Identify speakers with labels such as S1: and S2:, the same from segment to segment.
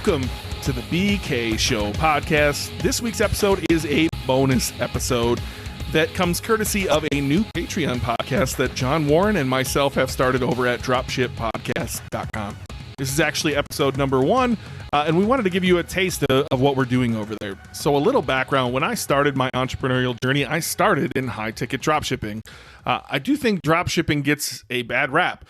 S1: Welcome to the BK Show podcast. This week's episode is a bonus episode that comes courtesy of a new Patreon podcast that John Warren and myself have started over at dropshippodcast.com. This is actually episode number 1, and we wanted to give you a taste of what we're doing over there. So a little background, when I started my entrepreneurial journey, I started in high-ticket dropshipping. I do think dropshipping gets a bad rap.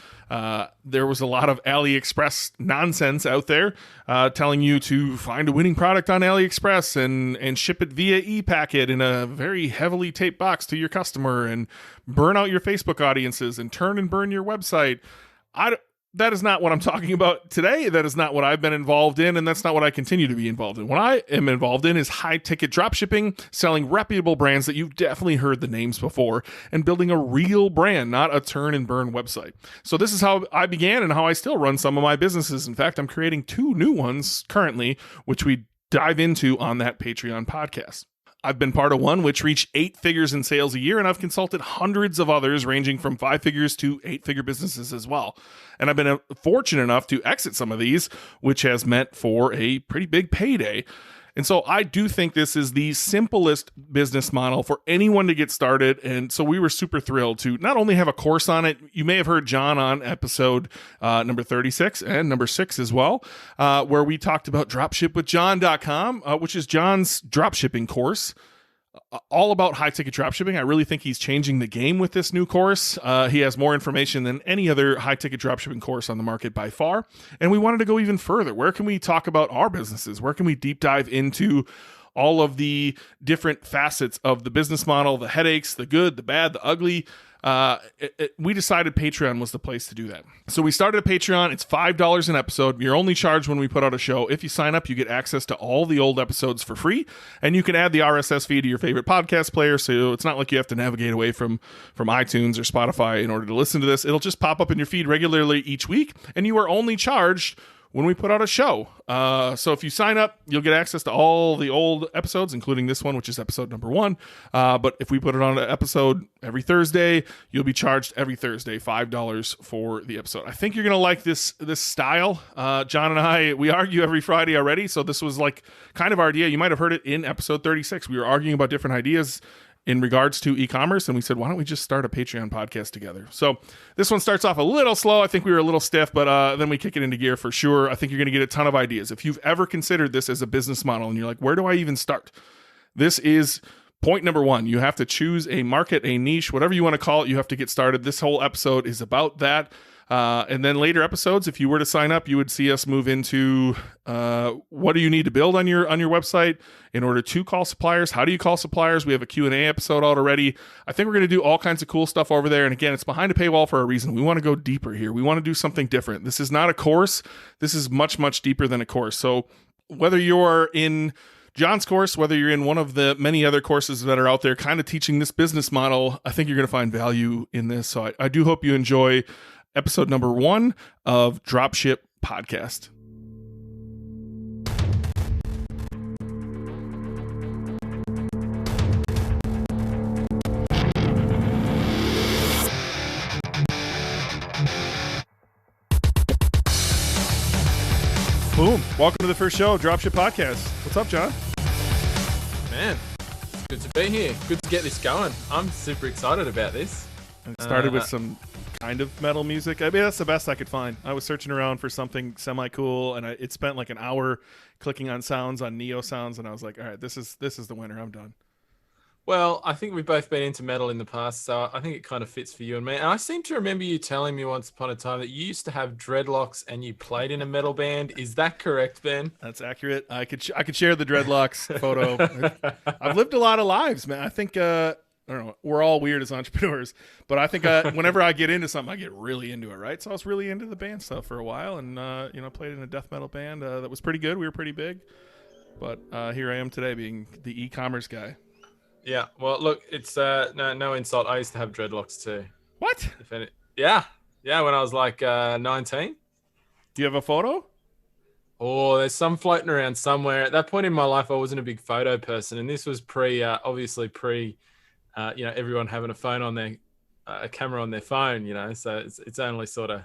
S1: There was a lot of AliExpress nonsense out there telling you to find a winning product on AliExpress and ship it via e-packet in a very heavily taped box to your customer and burn out your Facebook audiences and turn and burn your website. That is not what I'm talking about today. That is not what I've been involved in, and that's not what I continue to be involved in. What I am involved in is high-ticket dropshipping, selling reputable brands that you've definitely heard the names before, and building a real brand, not a turn-and-burn website. So this is how I began and how I still run some of my businesses. In fact, I'm creating 2 new ones currently, which we dive into on that Patreon podcast. I've been part of one which reached 8 figures in sales a year, and I've consulted hundreds of others ranging from 5 figures to 8-figure businesses as well. And I've been fortunate enough to exit some of these, which has meant for a pretty big payday. And so I do think this is the simplest business model for anyone to get started. And so we were super thrilled to not only have a course on it. You may have heard John on episode number 36 and number 6 as well, where we talked about dropshipwithjohn.com, which is John's dropshipping course. All about high-ticket dropshipping. I really think he's changing the game with this new course. He has more information than any other high-ticket dropshipping course on the market by far. And we wanted to go even further. Where can we talk about our businesses? Where can we deep dive into all of the different facets of the business model, the headaches, the good, the bad, the ugly? We decided Patreon was the place to do that. So we started a Patreon. It's $5 an episode. You're only charged when we put out a show. If you sign up, you get access to all the old episodes for free, and you can add the RSS feed to your favorite podcast player. So it's not like you have to navigate away from iTunes or Spotify in order to listen to this. It'll just pop up in your feed regularly each week, and you are only charged when we put out a show. So if you sign up, you'll get access to all the old episodes, including this one, which is episode number 1. But if we put it on an episode every Thursday, you'll be charged every Thursday $5 for the episode. I think you're going to like this style. John and I, we argue every Friday already. So this was like kind of our idea. You might have heard it in episode 36. We were arguing about different ideas in regards to e-commerce, and we said, why don't we just start a Patreon podcast together? So this one starts off a little slow. I think we were a little stiff, but then we kick it into gear for sure. I think you're going to get a ton of ideas. If you've ever considered this as a business model and you're like, where do I even start? This is point number 1. You have to choose a market, a niche, whatever you want to call it. You have to get started. This whole episode is about that. And then later episodes, if you were to sign up, you would see us move into what do you need to build on your website in order to call suppliers? How do you call suppliers? We have a Q&A episode out already. I think we're going to do all kinds of cool stuff over there. And again, it's behind a paywall for a reason. We want to go deeper here. We want to do something different. This is not a course. This is much, much deeper than a course. So whether you're in John's course, whether you're in one of the many other courses that are out there kind of teaching this business model, I think you're going to find value in this. So I do hope you enjoy episode number 1 of Dropship Podcast. Boom. Welcome to the first show of Dropship Podcast. What's up, John?
S2: Man, it's good to be here. Good to get this going. I'm super excited about this.
S1: It started with some kind of metal music. I mean, that's the best I could find. I was searching around for something semi-cool, and it spent like an hour clicking on sounds, on Neo sounds, and I was like, all right, this is the winner. I'm done.
S2: Well, I think we've both been into metal in the past, so I think it kind of fits for you and me. And I seem to remember you telling me once upon a time that you used to have dreadlocks and you played in a metal band. Is that correct, Ben?
S1: That's accurate. I could share the dreadlocks photo. I've lived a lot of lives, man. I think I don't know. We're all weird as entrepreneurs, but I think whenever I get into something, I get really into it, right? So I was really into the band stuff for a while, and played in a death metal band that was pretty good. We were pretty big, but here I am today, being the e-commerce guy.
S2: Yeah. Well, look, it's no insult. I used to have dreadlocks too.
S1: What?
S2: Yeah. When I was like 19.
S1: Do you have a photo?
S2: Oh, there's some floating around somewhere. At that point in my life, I wasn't a big photo person, and this was obviously pre everyone having a phone on their a camera on their phone, so it's only sort of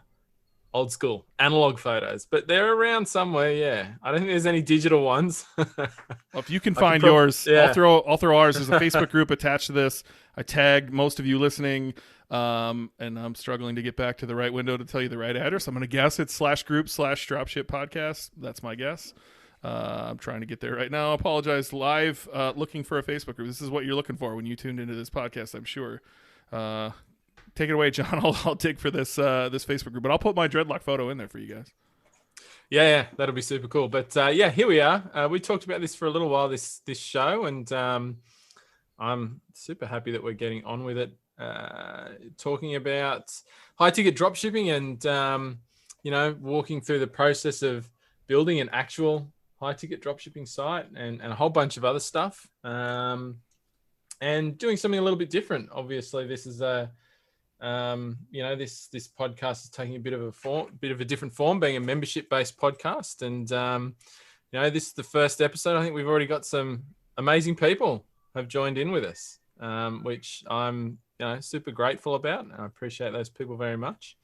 S2: old school analog photos, but they're around somewhere. Yeah, I don't think there's any digital ones.
S1: Well, if you can find yours, I'll throw ours. There's a Facebook group attached to this. I tagged most of you listening, and I'm struggling to get back to the right window to tell you the right address. I'm going to guess it's /group/Dropship podcast. That's my guess. I'm trying to get there right now. I apologize. Live looking for a Facebook group. This is what you're looking for when you tuned into this podcast, I'm sure. Take it away, John. I'll dig for this Facebook group, but I'll put my dreadlock photo in there for you guys.
S2: Yeah, that'll be super cool. But here we are. We talked about this for a little while, this show, and I'm super happy that we're getting on with it. Talking about high ticket dropshipping and walking through the process of building an actual high ticket dropshipping site and a whole bunch of other stuff. And doing something a little bit different. Obviously, this is this podcast is taking a bit of a different form, being a membership based podcast. And this is the first episode. I think we've already got some amazing people have joined in with us, which I'm super grateful about. I appreciate those people very much.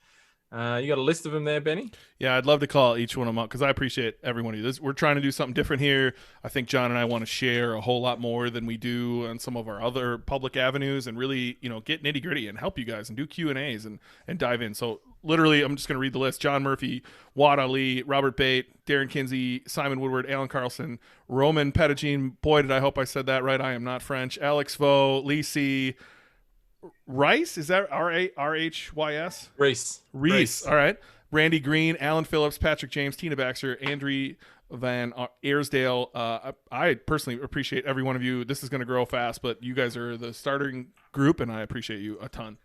S2: You got a list of them there, Benny?
S1: Yeah, I'd love to call each one of them up because I appreciate every one of you. We're trying to do something different here. I think John and I want to share a whole lot more than we do on some of our other public avenues and really, get nitty gritty and help you guys and do Q&As and dive in. So literally, I'm just going to read the list. John Murphy, Wad Ali, Robert Bate, Darren Kinsey, Simon Woodward, Alan Carlson, Roman Pettigene. Boy, did I hope I said that right. I am not French. Alex Vo, Lee C., Rice, is that RHYS? Reese. All right. Randy Green, Alan Phillips, Patrick James, Tina Baxter, Andrew Van Airsdale. I personally appreciate every one of you. This is going to grow fast, but you guys are the starting group, and I appreciate you a ton.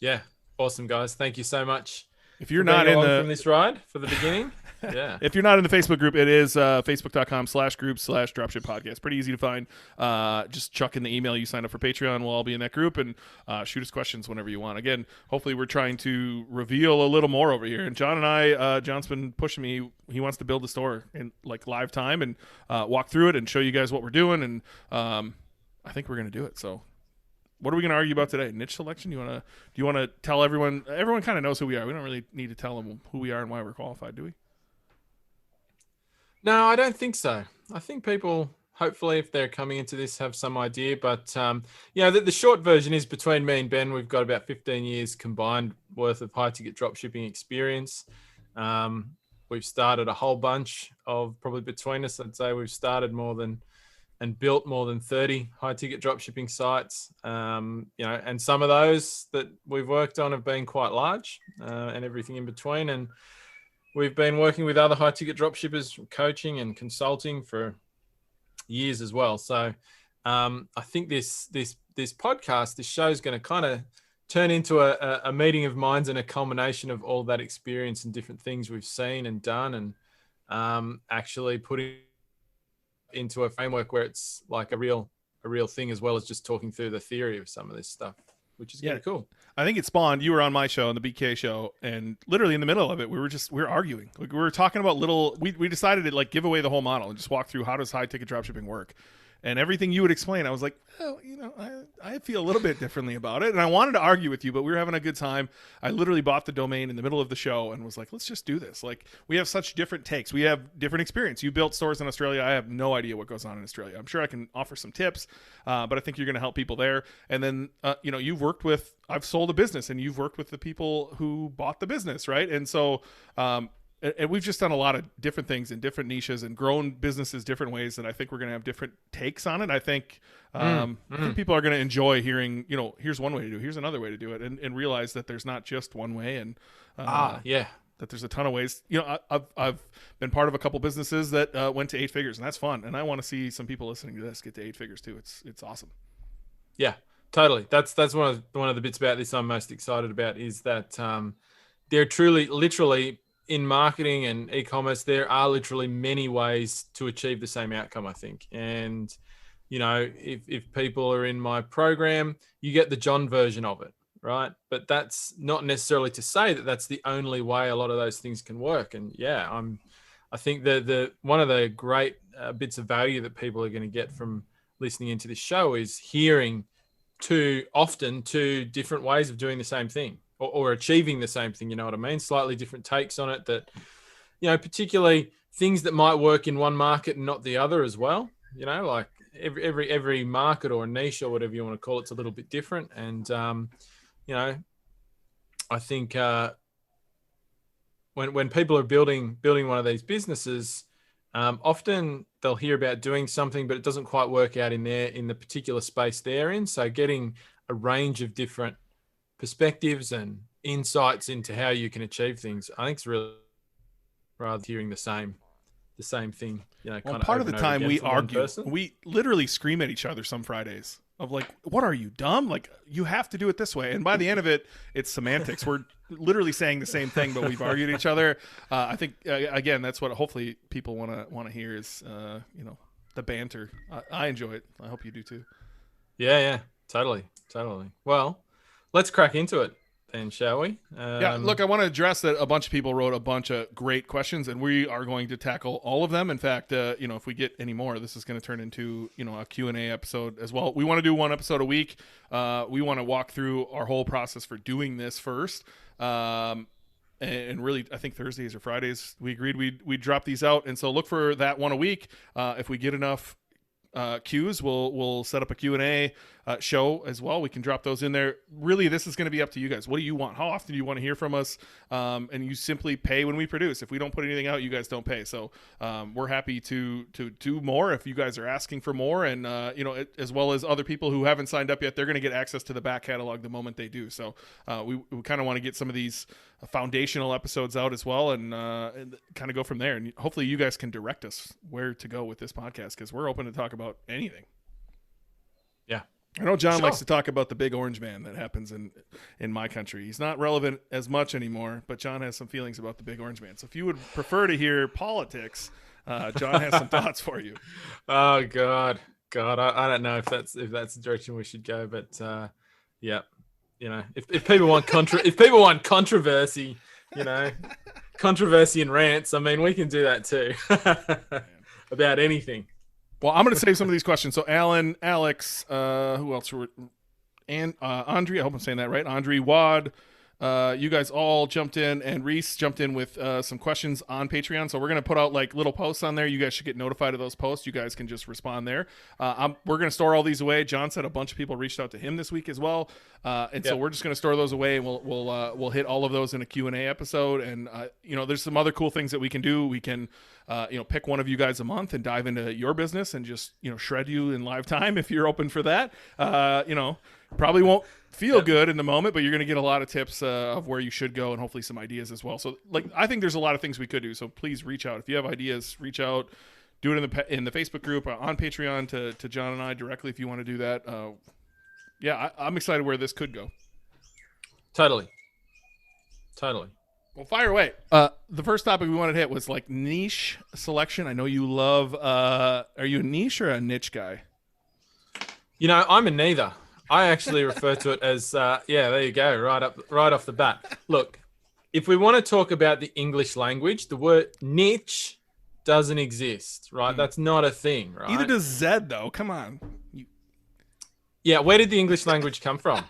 S2: Yeah, awesome, guys. Thank you so much.
S1: If you're not in
S2: from this ride for the beginning, yeah.
S1: If you're not in the Facebook group, it is facebook.com/group/dropship podcast. Pretty easy to find. Just chuck in the email you signed up for Patreon. We'll all be in that group and shoot us questions whenever you want. Again, hopefully we're trying to reveal a little more over here. And John and I, John's been pushing me. He wants to build a store in live time and walk through it and show you guys what we're doing. And I think we're going to do it. So. What are we going to argue about today? Niche selection? Do you want to tell everyone? Everyone kind of knows who we are. We don't really need to tell them who we are and why we're qualified, do we?
S2: No, I don't think so. I think people, hopefully, if they're coming into this, have some idea. But the short version is between me and Ben, we've got about 15 years combined worth of high ticket dropshipping experience. We've started a whole bunch of, probably between us, I'd say we've started and built more than 30 high ticket dropshipping sites. And some of those that we've worked on have been quite large and everything in between. And we've been working with other high ticket dropshippers, coaching and consulting for years as well. So I think this podcast, this show is going to kind of turn into a meeting of minds and a culmination of all that experience and different things we've seen and done, and actually putting into a framework where it's like a real thing, as well as just talking through the theory of some of this stuff, which is kind of cool.
S1: I think it spawned. You were on my show, on the BK show, and literally in the middle of it, we were arguing. We were talking about we decided to give away the whole model and just walk through how does high ticket dropshipping work. And everything you would explain, I was like, well, I feel a little bit differently about it. And I wanted to argue with you, but we were having a good time. I literally bought the domain in the middle of the show and was like, let's just do this. We have such different takes. We have different experience. You built stores in Australia. I have no idea what goes on in Australia. I'm sure I can offer some tips, but I think you're going to help people there. And then, I've sold a business and you've worked with the people who bought the business, right? And so, and we've just done a lot of different things in different niches and grown businesses different ways that I think we're going to have different takes on it. I think people are going to enjoy hearing, here's one way to do it, here's another way to do it, and realize that there's not just one way, and that there's a ton of ways. I've been part of a couple businesses that went to 8 figures, and that's fun. And I want to see some people listening to this get to 8 figures too. It's awesome.
S2: Yeah, totally. That's one of the bits about this I'm most excited about is that they're truly, literally, in marketing and e-commerce, there are literally many ways to achieve the same outcome, I think. And, if people are in my program, you get the John version of it, right? But that's not necessarily to say that that's the only way a lot of those things can work. And I think the one of the great bits of value that people are going to get from listening into this show is hearing two different ways of doing the same thing, or achieving the same thing. You know what I mean? Slightly different takes on it that, particularly things that might work in one market and not the other as well. Like every market or niche or whatever you want to call it's a little bit different. And, I think when people are building one of these businesses, often they'll hear about doing something, but it doesn't quite work out in the particular space they're in. So getting a range of different perspectives and insights into how you can achieve things, I think it's really rather hearing the same thing.
S1: Well, part of the time we argue, we literally scream at each other some Fridays of like, what are you, dumb? Like, you have to do it this way. And by the end of it, it's semantics. We're literally saying the same thing, but we've argued each other. I think, again, that's what hopefully people want to hear is, the banter. I enjoy it. I hope you do too.
S2: Yeah, totally. Well, let's crack into it then, shall we?
S1: Look, I want to address that a bunch of people wrote a bunch of great questions, and we are going to tackle all of them. In fact, if we get any more, this is going to turn into, a Q&A episode as well. We want to do one episode a week. We want to walk through our whole process for doing this first. And really, I think Thursdays or Fridays, we agreed we'd drop these out. And so look for that one a week. If we get enough cues, we'll set up a Q&A show as well. We can drop those in there. Really, this is going to be up to you guys. What do you want? How often do you want to hear from us? And you simply pay when we produce. If we don't put anything out, you guys don't pay. So we're happy to do more if you guys are asking for more. And as well as other people who haven't signed up yet, they're going to get access to the back catalog the moment they do. So we kind of want to get some of these foundational episodes out as well, and kind of go from there. And hopefully you guys can direct us where to go with this podcast, because we're open to talk about anything.
S2: Yeah.
S1: I know John likes to talk about the big orange man that happens in my country. He's not relevant as much anymore, but John has some feelings about the big orange man. So if you would prefer to hear politics, John has some thoughts for you.
S2: Oh God, I don't know if that's the direction we should go, but yeah, if people want controversy, controversy and rants, I mean, we can do that too about anything.
S1: Well, I'm going to save some of these questions. So Alan, Alex, who else? And Andre, I hope I'm saying that right. Andre, Wad, you guys all jumped in, and Reese jumped in with some questions on Patreon. So we're going to put out like little posts on there. You guys should get notified of those posts. You guys can just respond there. We're going to store all these away. John said a bunch of people reached out to him this week as well. So we're just going to store those away, and we'll hit all of those in a Q&A episode. And, there's some other cool things that we can do. We can, pick one of you guys a month and dive into your business and just, shred you in live time if you're open for that. Probably won't feel good in the moment, but you're going to get a lot of tips of where you should go, and hopefully some ideas as well. So I think there's a lot of things we could do. So please reach out. If you have ideas, reach out, do it in the Facebook group, on Patreon to John and I directly if you want to do that. I'm excited where this could go.
S2: Totally.
S1: Well, fire away. The first topic we wanted to hit was like niche selection. I know you love, are you a niche or a niche guy?
S2: I'm a neither. I actually refer to it as, there you go, right off the bat. Look, if we want to talk about the English language, the word niche doesn't exist, right? That's not a thing, right?
S1: Either does Zed, though. Come on.
S2: Yeah, where did the English language come from?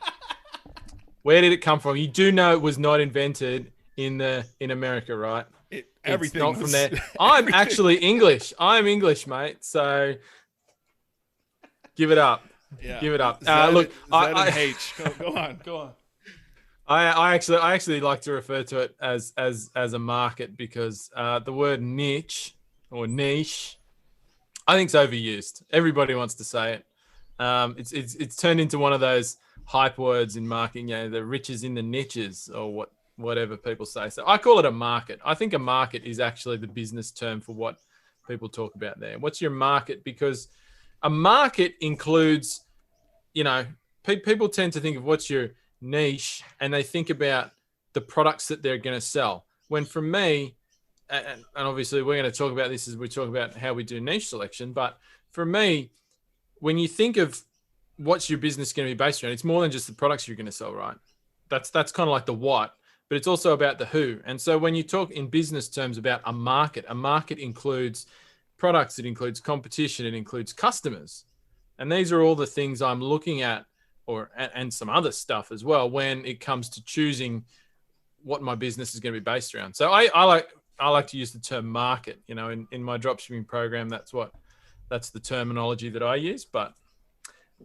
S2: Where did it come from? You do know it was not invented in America, right?
S1: Everything
S2: it's not from there. I'm actually English. I'm English, mate. So give it up.
S1: Yeah.
S2: Give it up.
S1: Look, Go on.
S2: I actually like to refer to it as a market, because the word niche or niche, I think, is overused. Everybody wants to say it. It's turned into one of those hype words in marketing. The riches in the niches, or whatever people say. So I call it a market. I think a market is actually the business term for what people talk about there. What's your market? Because a market includes, people tend to think of what's your niche, and they think about the products that they're going to sell. When for me, and obviously we're going to talk about this as we talk about how we do niche selection, but for me, when you think of what's your business going to be based around, it's more than just the products you're going to sell, right? That's kind of like the what, but it's also about the who. And so when you talk in business terms about a market includes products, it includes competition, it includes customers. And these are all the things I'm looking at and some other stuff as well when it comes to choosing what my business is going to be based around. So I like to use the term market. You know, in my dropshipping program, that's the terminology that I use. But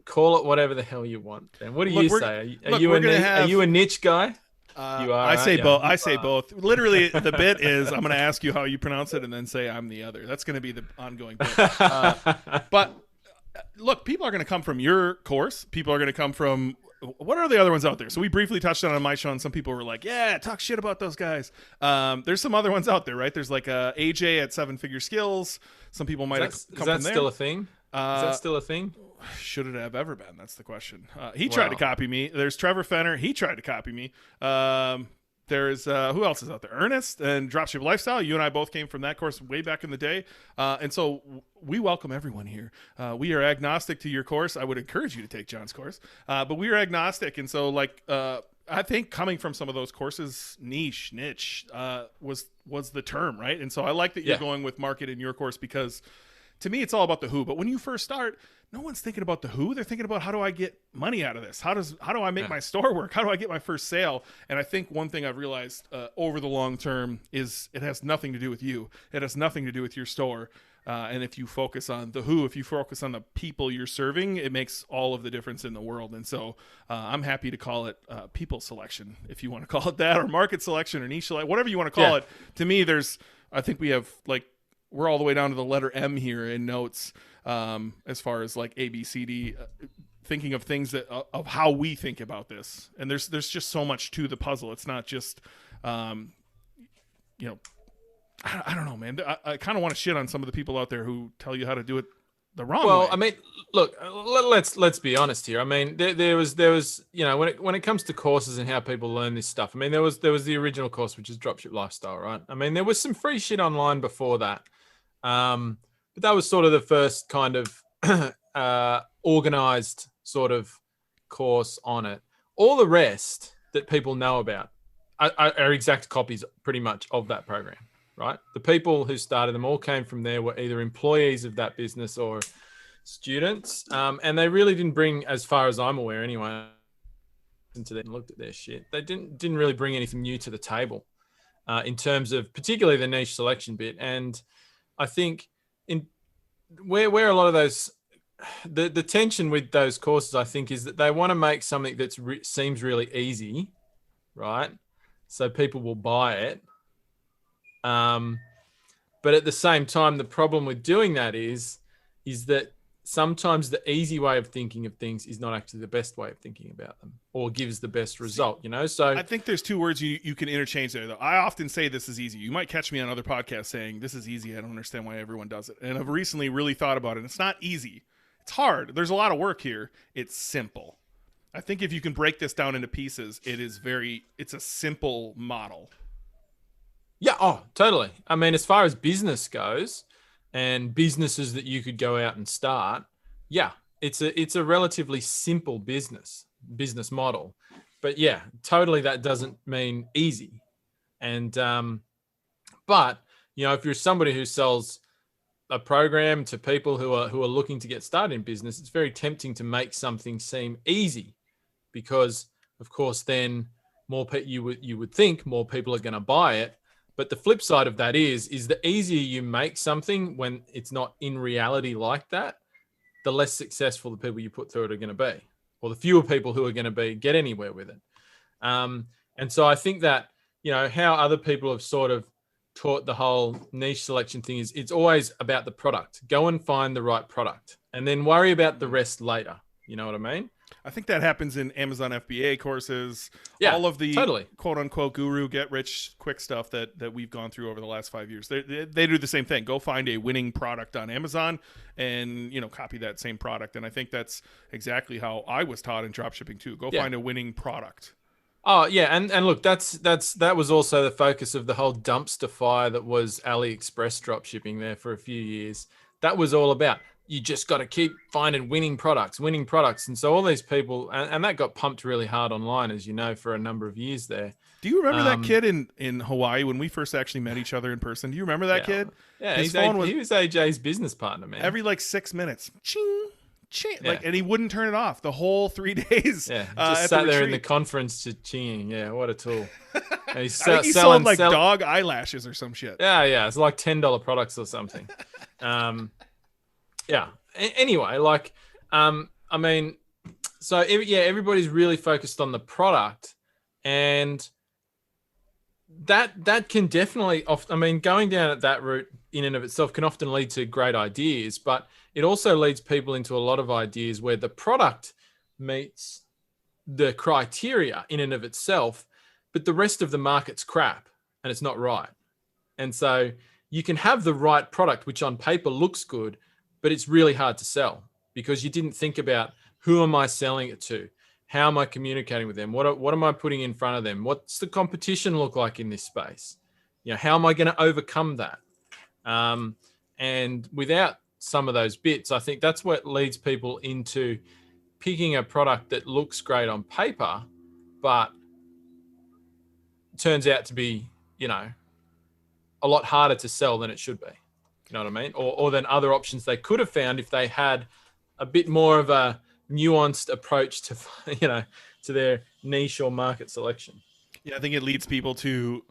S2: call it whatever the hell you want. And what do you say? Are you a niche guy? You are.
S1: I say both. I say both. Literally, the bit is I'm going to ask you how you pronounce it, and then say I'm the other. That's going to be the ongoing bit. But look, people are going to come from your course. People are going to come from what are the other ones out there? So we briefly touched on my show, and some people were like, "Yeah, talk shit about those guys." There's some other ones out there, right? There's like AJ at 7-Figure Skills. Some people might have come from there.
S2: Is that still a thing? Is that still a thing?
S1: Should it have ever been? That's the question. He tried to copy me. There's Trevor Fenner. He tried to copy me. There's who else is out there? Ernest and Dropship Lifestyle. You and I both came from that course way back in the day. And so we welcome everyone here. We are agnostic to your course. I would encourage you to take John's course. But we are agnostic. And so I think coming from some of those courses, niche, was the term, right? And so I like that you're going with market in your course because to me, it's all about the who. But when you first start, no one's thinking about the who. They're thinking about how do I get money out of this? How do I make my store work? How do I get my first sale? And I think one thing I've realized over the long term is it has nothing to do with you. It has nothing to do with your store. And if you focus on the who, if you focus on the people you're serving, it makes all of the difference in the world. And so I'm happy to call it people selection, if you want to call it that, or market selection or niche selection, whatever you want to call it. To me, I think we have we're all the way down to the letter M here in notes as far as like A, B, C, D, thinking of things of how we think about this. And there's just so much to the puzzle. It's not just, I don't know, man. I kind of want to shit on some of the people out there who tell you how to do it the wrong way.
S2: Well, I mean, look, let's be honest here. I mean, there was when it comes to courses and how people learn this stuff. I mean, there was the original course, which is Dropship Lifestyle, right? I mean, there was some free shit online before that. But that was sort of the first kind of organized sort of course on it. All the rest that people know about are exact copies pretty much of that program, right? The people who started them all came from there, were either employees of that business or students. And they really didn't bring, as far as I'm aware anyway, into them and looked at their shit. They didn't really bring anything new to the table in terms of particularly the niche selection bit. And I think in where a lot of those, the tension with those courses, I think, is that they want to make something that seems really easy, right? So people will buy it. But at the same time, the problem with doing that is that sometimes the easy way of thinking of things is not actually the best way of thinking about them or gives the best result, you know? So
S1: I think there's two words you can interchange there, though. I often say this is easy. You might catch me on other podcasts saying this is easy. I don't understand why everyone does it. And I've recently really thought about it. It's not easy. It's hard. There's a lot of work here. It's simple. I think if you can break this down into pieces, it's a simple model.
S2: Yeah. Oh, totally. I mean, as far as business goes, and businesses that you could go out and start, yeah, it's a relatively simple business model. But yeah, totally, that doesn't mean easy. And but if you're somebody who sells a program to people who are looking to get started in business, it's very tempting to make something seem easy, because of course then you would think more people are going to buy it. But the flip side of that is the easier you make something when it's not in reality like that, the less successful the people you put through it are going to be, or the fewer people who are going to get anywhere with it. And so I think that, how other people have sort of taught the whole niche selection thing is it's always about the product. Go and find the right product and then worry about the rest later. You know what I mean? I
S1: think that happens in Amazon FBA courses, all of the quote unquote guru get rich quick stuff that we've gone through over the last 5 years. They do the same thing. Go find a winning product on Amazon and, copy that same product. And I think that's exactly how I was taught in dropshipping too. Go find a winning product.
S2: Oh yeah. And look, that was also the focus of the whole dumpster fire that was AliExpress dropshipping there for a few years. That was all about, you just got to keep finding winning products. And so all these people, and that got pumped really hard online, as you know, for a number of years there.
S1: Do you remember that kid in Hawaii when we first actually met each other in person? Do you remember that kid?
S2: Yeah, he was AJ's business partner, man.
S1: Every 6 minutes, ching, like, and he wouldn't turn it off the whole 3 days.
S2: Yeah, just sat there in the conference just chinging. Yeah, what a tool. And
S1: I think he sold like dog eyelashes or some shit.
S2: Yeah, it's like $10 products or something. Yeah. Anyway, like, I mean, so everybody's really focused on the product, and that can definitely going down at that route in and of itself can often lead to great ideas, but it also leads people into a lot of ideas where the product meets the criteria in and of itself, but the rest of the market's crap and it's not right. And so you can have the right product, which on paper looks good, but it's really hard to sell because you didn't think about who am I selling it to? How am I communicating with them? What am I putting in front of them? What's the competition look like in this space? How am I going to overcome that? And without some of those bits, I think that's what leads people into picking a product that looks great on paper, but turns out to be, a lot harder to sell than it should be. You know what I mean? Or than other options they could have found if they had a bit more of a nuanced approach to, to their niche or market selection.
S1: Yeah, I think it leads people to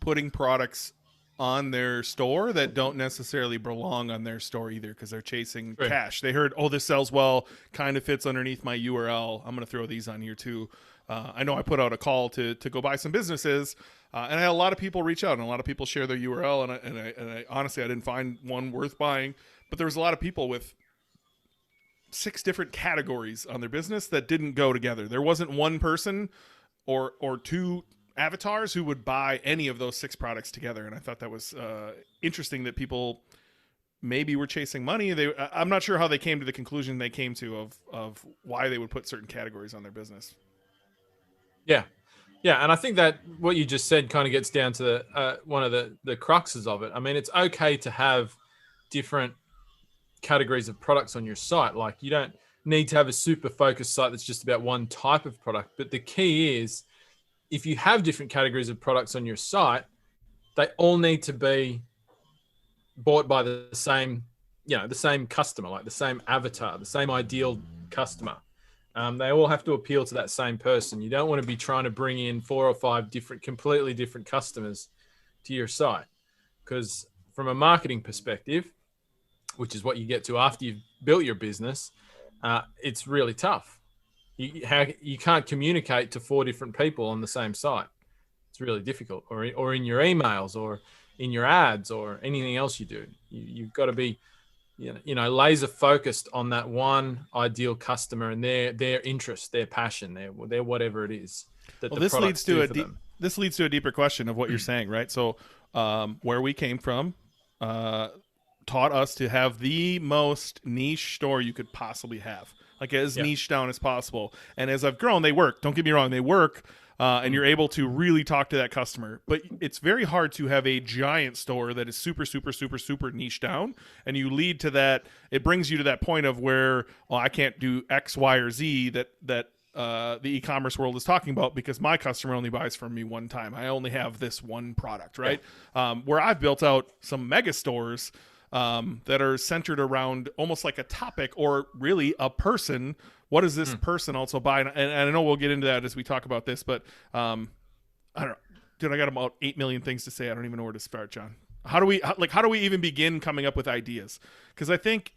S1: putting products on their store that don't necessarily belong on their store either because they're chasing cash. They heard, this sells well, kind of fits underneath my URL. I'm going to throw these on here too. I know I put out a call to go buy some businesses, and I had a lot of people reach out, and a lot of people share their URL, and I honestly, I didn't find one worth buying, but there was a lot of people with 6 different categories on their business that didn't go together. There wasn't one person or 2 avatars who would buy any of those 6 products together, and I thought that was interesting that people maybe were chasing money. I'm not sure how they came to the conclusion they came to of why they would put certain categories on their business.
S2: Yeah, and I think that what you just said kind of gets down to one of the cruxes of it. I mean, it's okay to have different categories of products on your site. Like, you don't need to have a super focused site that's just about one type of product. But the key is, if you have different categories of products on your site, they all need to be bought by the same customer, like the same avatar, the same ideal customer. They all have to appeal to that same person. You don't want to be trying to bring in 4 or 5 completely different customers to your site, because from a marketing perspective, which is what you get to after you've built your business, it's really tough. You can't communicate to 4 different people on the same site. It's really difficult, or in your emails, or in your ads, or anything else you do. You've got to be, laser focused on that one ideal customer and their interest, their passion, their whatever it is. This leads
S1: to a deeper question of what you're saying, right? So, where we came from, taught us to have the most niche store you could possibly have, like as niche down as possible. And as I've grown, they work. Don't get me wrong, they work. And you're able to really talk to that customer. But it's very hard to have a giant store that is super, super, super, super niche down. And you lead to that. It brings you to that point of where, I can't do X, Y, or Z that the e-commerce world is talking about because my customer only buys from me one time. I only have this one product, right? Yeah. Where I've built out some mega stores that are centered around almost like a topic or really a person. What does this person also buy? And I know we'll get into that as we talk about this, but I don't know. Dude, I got about 8 million things to say. I don't even know where to start, John. How do we even begin coming up with ideas? Because I think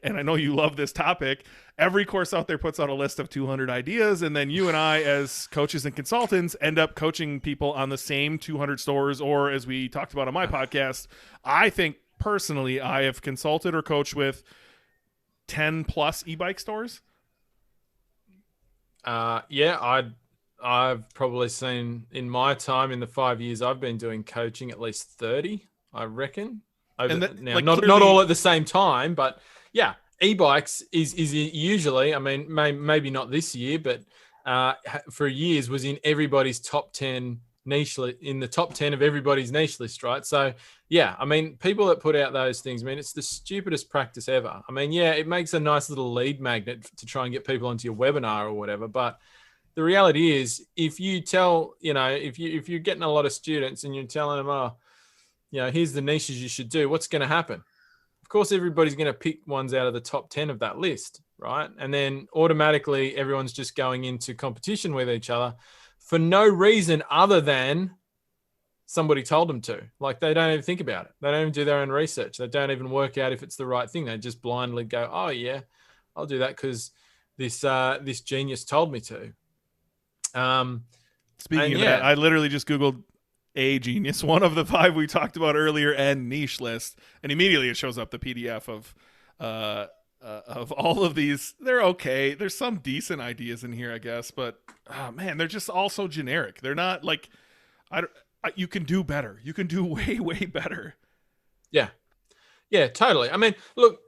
S1: and I know you love this topic, every course out there puts out a list of 200 ideas, and then you and I, as coaches and consultants, end up coaching people on the same 200 stores, or as we talked about on my podcast, I think personally I have consulted or coached with 10 plus e-bike stores.
S2: I've probably seen in my time, in the 5 years I've been doing coaching, at least 30, I reckon. Not all at the same time, but yeah, e-bikes is usually, I mean, maybe not this year, but for years was in everybody's top 10 niche, in the top 10 of everybody's niche list, right? So yeah, I mean, people that put out those things, I mean, it's the stupidest practice ever. I mean, yeah, it makes a nice little lead magnet to try and get people onto your webinar or whatever, but the reality is, if you tell, if you're getting a lot of students and you're telling them, here's the niches you should do, what's going to happen? of course, everybody's going to pick ones out of the top 10 of that list, right? And then automatically everyone's just going into competition with each other for no reason other than somebody told them to. Like, they don't even think about it. They don't even do their own research. They don't even work out if it's the right thing. They just blindly go, oh yeah, I'll do that because this genius told me to.
S1: Speaking of that, I literally just Googled a genius, one of the 5 we talked about earlier, and niche list, and immediately it shows up the PDF of all of these. They're okay. There's some decent ideas in here, I guess, but oh man, they're just all so generic. They're not like, you can do better. You can do way, way better.
S2: Yeah, totally. I mean, look,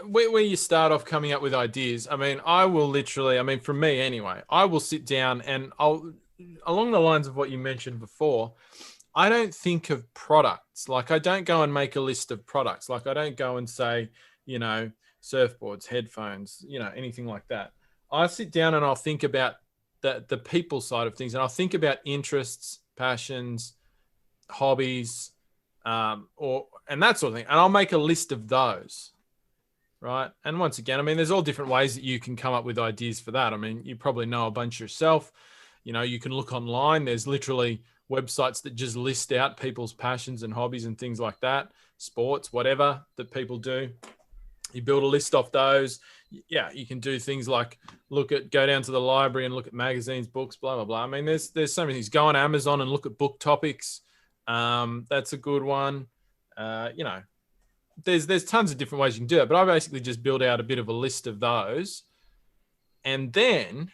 S2: where you start off coming up with ideas. I mean, I will literally, I mean, for me anyway, I will sit down and I'll, along the lines of what you mentioned before, I don't think of products. Like, I don't go and make a list of products. Like, I don't go and say, you know, surfboards, headphones, you know, anything like that. I sit down and I'll think about the people side of things, and I'll think about interests, passions, hobbies, and that sort of thing. And I'll make a list of those, right? And once again, I mean, there's all different ways that you can come up with ideas for that. I mean, you probably know a bunch yourself. You know, you can look online. There's literally websites that just list out people's passions and hobbies and things like that, sports, whatever that people do. You build a list off those. Yeah, you can do things like go down to the library and look at magazines, books, blah, blah, blah. I mean, there's so many things. Go on Amazon and look at book topics. That's a good one. You know, there's tons of different ways you can do it, but I basically just build out a bit of a list of those, and then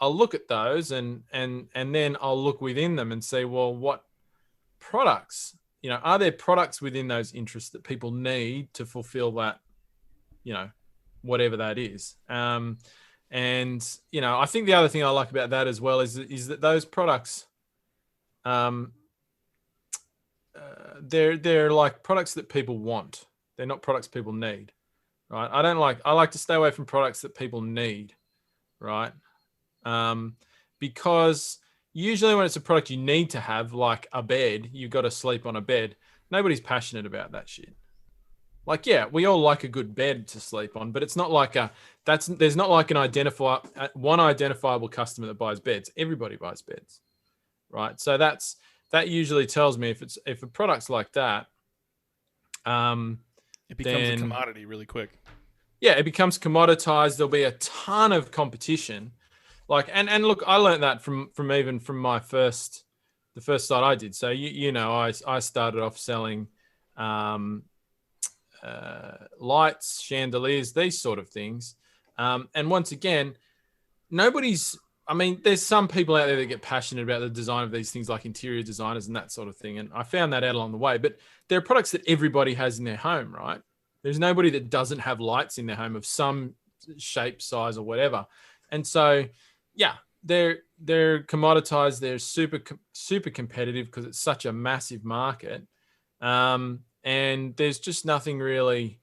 S2: I'll look at those and then I'll look within them and say, well, what products, you know, are there products within those interests that people need to fulfill that, you know, whatever that is. And, you know, I think the other thing I like about that as well is that those products, they're like products that people want. They're not products people need, right? I like to stay away from products that people need, right? Because usually when it's a product you need to have, like a bed, you've got to sleep on a bed. Nobody's passionate about that shit. Like, yeah, we all like a good bed to sleep on, but it's not like there's not like one identifiable customer that buys beds. Everybody buys beds, right? So that usually tells me if a product's like that,
S1: it becomes a commodity really quick.
S2: Yeah, it becomes commoditized. There'll be a ton of competition. Like, and look, I learned that from the first site I did. So you know, I started off selling lights, chandeliers, these sort of things. And once again, I mean, there's some people out there that get passionate about the design of these things, like interior designers and that sort of thing. And I found that out along the way. But there are products that everybody has in their home, right? There's nobody that doesn't have lights in their home of some shape, size, or whatever. And so, yeah, they're commoditized. They're super competitive because it's such a massive market. And there's just nothing really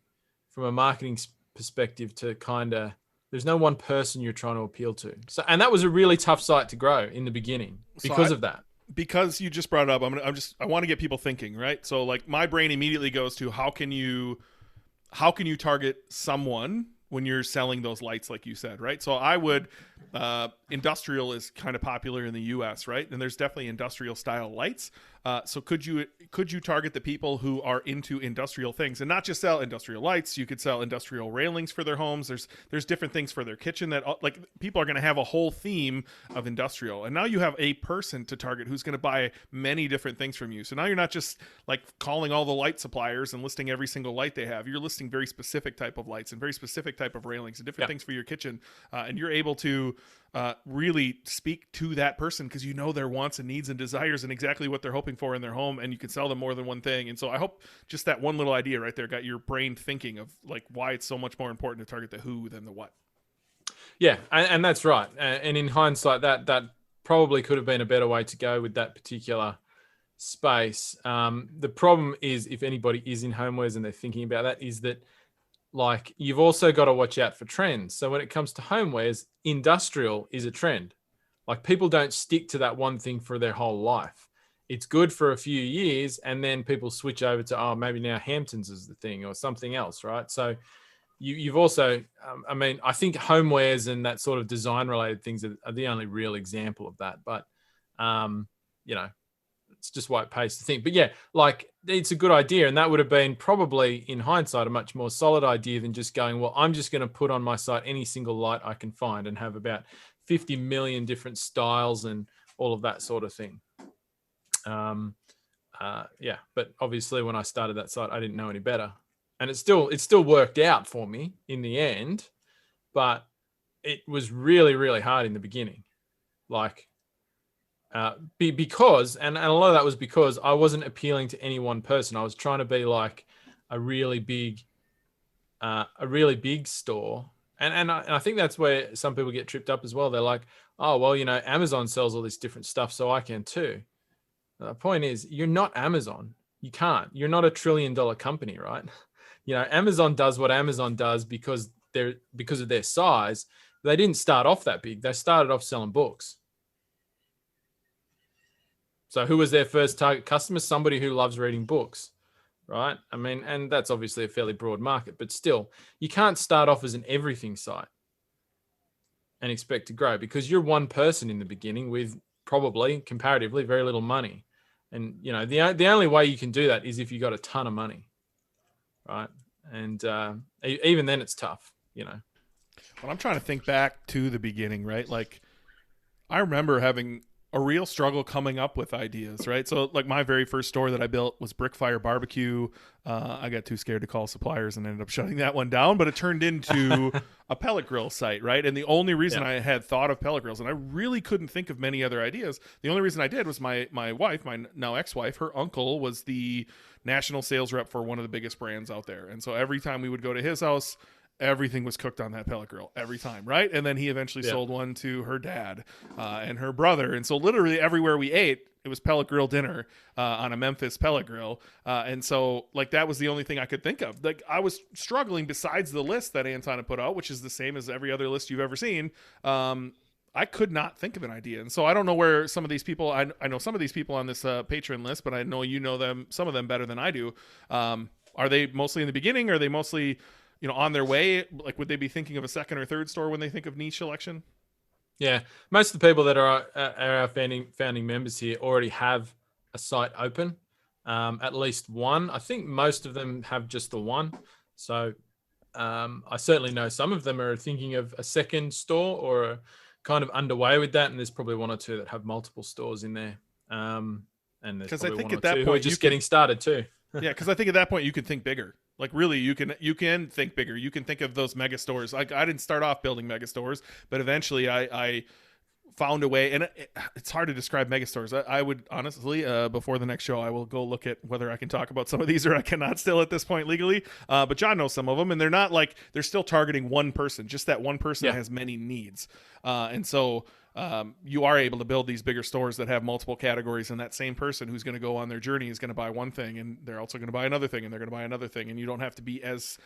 S2: from a marketing perspective to there's no one person you're trying to appeal to. So, and that was a really tough site to grow in the beginning because of that. Because
S1: you just brought it up, I want to get people thinking, right? So like my brain immediately goes to how can you target someone when you're selling those lights, like you said, right? So I would, industrial is kind of popular in the US, right? And there's definitely industrial style lights. So could you target the people who are into industrial things and not just sell industrial lights? You could sell industrial railings for their homes. There's different things for their kitchen that like people are going to have a whole theme of industrial. And now you have a person to target who's going to buy many different things from you. So now you're not just like calling all the light suppliers and listing every single light they have. You're listing very specific type of lights and very specific type of railings and different things for your kitchen. And you're able to really speak to that person because you know their wants and needs and desires and exactly what they're hoping for in their home, and you can sell them more than one thing. And so I hope just that one little idea right there got your brain thinking of like why it's so much more important to target the who than the what. Yeah, and that's right. And in hindsight, that probably could have been a better way to go with that particular space. The problem is, if anybody is in homewares and they're thinking about that, is that like you've also got to watch out for trends. So when it comes to homewares, industrial is a trend. Like people don't stick to that one thing for their whole life.
S2: it's good for a few years, and then people switch over to, oh, maybe now Hamptons is the thing or something else, right? So you've also, I mean, I think homewares and that sort of design related things are the only real example of that. But, you know, it's just why it pays to think. But yeah, like it's a good idea. And that would have been probably in hindsight a much more solid idea than just going, well, I'm just going to put on my site any single light I can find and have about 50 million different styles and all of that sort of thing. Yeah, but obviously when I started that site, I didn't know any better. And it still worked out for me in the end, but it was really, really hard in the beginning. Like, because a lot of that was because I wasn't appealing to any one person. I was trying to be like a really big store. And I think that's where some people get tripped up as well. They're like, oh, well, you know, Amazon sells all this different stuff, so I can too. The point is, you're not Amazon. You can't. You're not $1 trillion company, right? You know, Amazon does what Amazon does because of their size. They didn't start off that big. They started off selling books. So who was their first target customer? Somebody who loves reading books, right? I mean, and that's obviously a fairly broad market, but still, you can't start off as an everything site and expect to grow because you're one person in the beginning with probably comparatively very little money. And, you know, the only way you can do that is if you got a ton of money, right? And even then it's tough, you know.
S1: Well, I'm trying to think back to the beginning, right? Like, I remember having a real struggle coming up with ideas, right? So, like, my very first store that I built was Brickfire Barbecue. I got too scared to call suppliers and ended up shutting that one down, but it turned into a pellet grill site, right? And the only reason I had thought of pellet grills, and I really couldn't think of many other ideas, the only reason I did was my wife, my now ex-wife, her uncle was the national sales rep for one of the biggest brands out there. And so every time we would go to his house, everything was cooked on that pellet grill every time, right? And then he eventually sold one to her dad and her brother. And so literally everywhere we ate, it was pellet grill dinner on a Memphis pellet grill. And so, like, that was the only thing I could think of. Like, I was struggling besides the list that Anton had put out, which is the same as every other list you've ever seen. I could not think of an idea. And so I don't know where some of these people, I know some of these people on this patron list, but I know you know them, some of them better than I do. Are they mostly in the beginning? Are they mostly, you know, on their way? Like, would they be thinking of a second or third store when they think of niche selection?
S2: Yeah, most of the people that are our founding members here already have a site open, at least one. I think most of them have just the one. So I certainly know some of them are thinking of a second store or are kind of underway with that, and there's probably one or two that have multiple stores in there. And there's probably one or two who are just getting started too.
S1: Yeah, because I think at that point you could think bigger. Like, really, you can think bigger. You can think of those mega stores. Like, I didn't start off building mega stores, but eventually I found a way. And it's hard to describe mega stores. I would honestly, before the next show, I will go look at whether I can talk about some of these or I cannot still at this point legally. But John knows some of them, and they're not like, they're still targeting one person. Just that one person has many needs. And so you are able to build these bigger stores that have multiple categories, and that same person who's going to go on their journey is going to buy one thing, and they're also going to buy another thing, and they're going to buy another thing, and you don't have to be as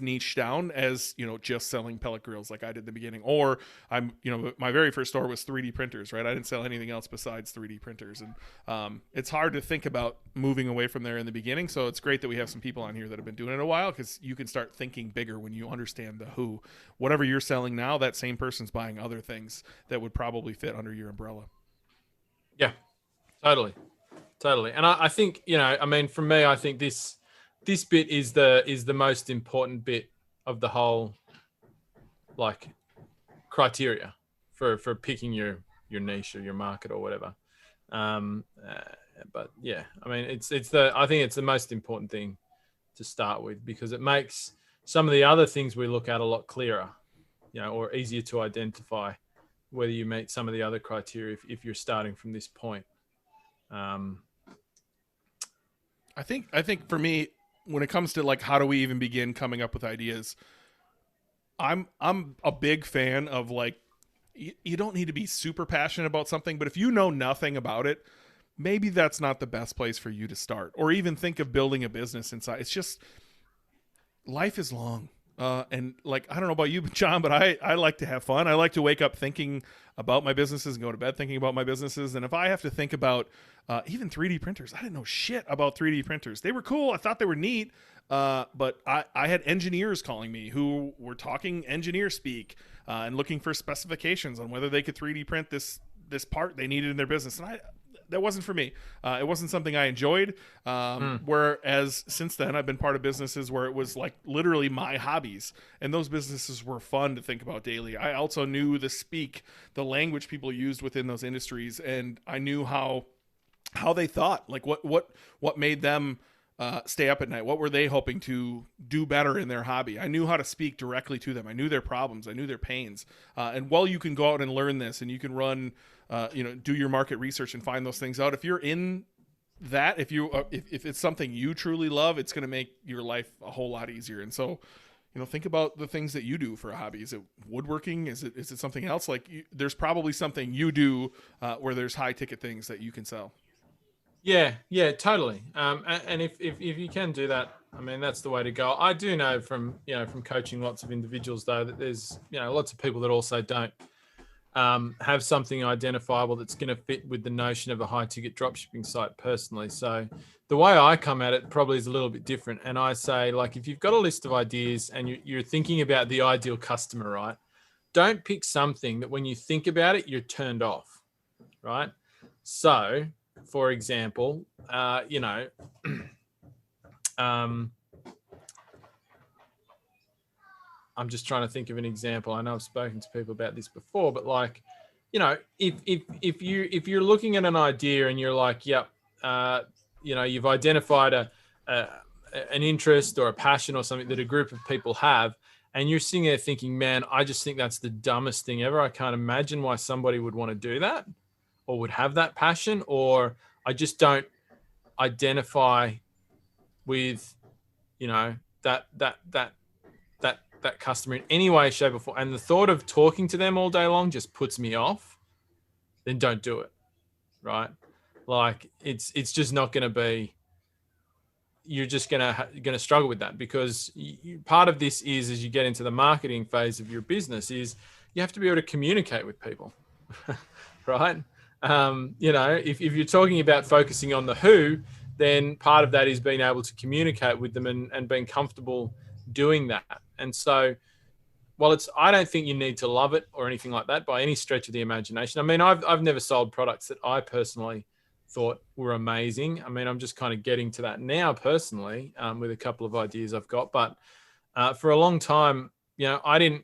S1: niche down as, you know, just selling pellet grills like I did in the beginning. Or my very first store was 3D printers, right? I didn't sell anything else besides 3D printers, and it's hard to think about moving away from there in the beginning. So it's great that we have some people on here that have been doing it a while, because you can start thinking bigger when you understand the who. Whatever you're selling now, that same person's buying other things that would probably fit under your umbrella.
S2: Yeah, totally. And I think, you know, I mean, for me, I think this bit is the most important bit of the whole, like, criteria for picking your niche or your market or whatever. But yeah, I mean, I think it's the most important thing to start with, because it makes some of the other things we look at a lot clearer, you know, or easier to identify whether you meet some of the other criteria if you're starting from this point. I
S1: think for me, when it comes to, like, how do we even begin coming up with ideas, I'm a big fan of, like, you don't need to be super passionate about something, but if you know nothing about it, maybe that's not the best place for you to start, or even think of building a business inside. It's just, life is long. And like, I don't know about you, John, but I like to have fun. I like to wake up thinking about my businesses and go to bed thinking about my businesses. And if I have to think about even 3D printers, I didn't know shit about 3D printers. They were cool. I thought they were neat. But I had engineers calling me who were talking engineer speak and looking for specifications on whether they could 3D print this part they needed in their business. And that wasn't for me. It wasn't something I enjoyed. Whereas since then, I've been part of businesses where it was like literally my hobbies, and those businesses were fun to think about daily. I also knew the language people used within those industries, and I knew how they thought, like what made them stay up at night. What were they hoping to do better in their hobby? I knew how to speak directly to them. I knew their problems. I knew their pains. And while you can go out and learn this, and you can run, do your market research and find those things out, if you're in that, if it's something you truly love, it's going to make your life a whole lot easier. And so, think about the things that you do for a hobby. Is it woodworking? Is it something else? Like there's probably something you do where there's high ticket things that you can sell.
S2: Yeah, totally. And if you can do that, I mean, that's the way to go. I do know from coaching lots of individuals though, that there's, lots of people that also don't have something identifiable that's going to fit with the notion of a high ticket dropshipping site personally. So the way I come at it probably is a little bit different. And I say, like, if you've got a list of ideas and you're thinking about the ideal customer, right? Don't pick something that when you think about it, you're turned off, right? So, for example, I'm just trying to think of an example. I know I've spoken to people about this before, but like, if you're looking at an idea and you're like, yep, you've identified an interest or a passion or something that a group of people have, and you're sitting there thinking, man, I just think that's the dumbest thing ever. I can't imagine why somebody would want to do that or would have that passion, or I just don't identify with, that customer in any way, shape, or form. And the thought of talking to them all day long just puts me off. Then don't do it, right? Like it's just not going to be. You're just gonna struggle with that, because part of this is, as you get into the marketing phase of your business, is you have to be able to communicate with people, right? If you're talking about focusing on the who, then part of that is being able to communicate with them and being comfortable doing that. And so, while I don't think you need to love it or anything like that by any stretch of the imagination. I mean, I've never sold products that I personally thought were amazing. I mean, I'm just kind of getting to that now personally with a couple of ideas I've got. But for a long time, I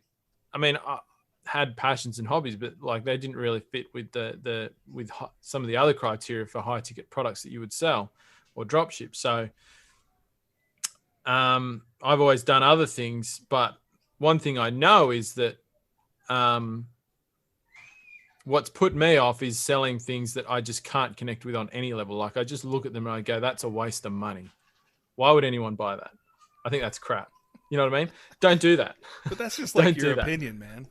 S2: had passions and hobbies, but like they didn't really fit with with some of the other criteria for high ticket products that you would sell or dropship. So I've always done other things, but one thing I know is that what's put me off is selling things that I just can't connect with on any level. Like I just look at them and I go, that's a waste of money. Why would anyone buy that? I think that's crap. You know what I mean? Don't do that.
S1: But that's just like your opinion, man.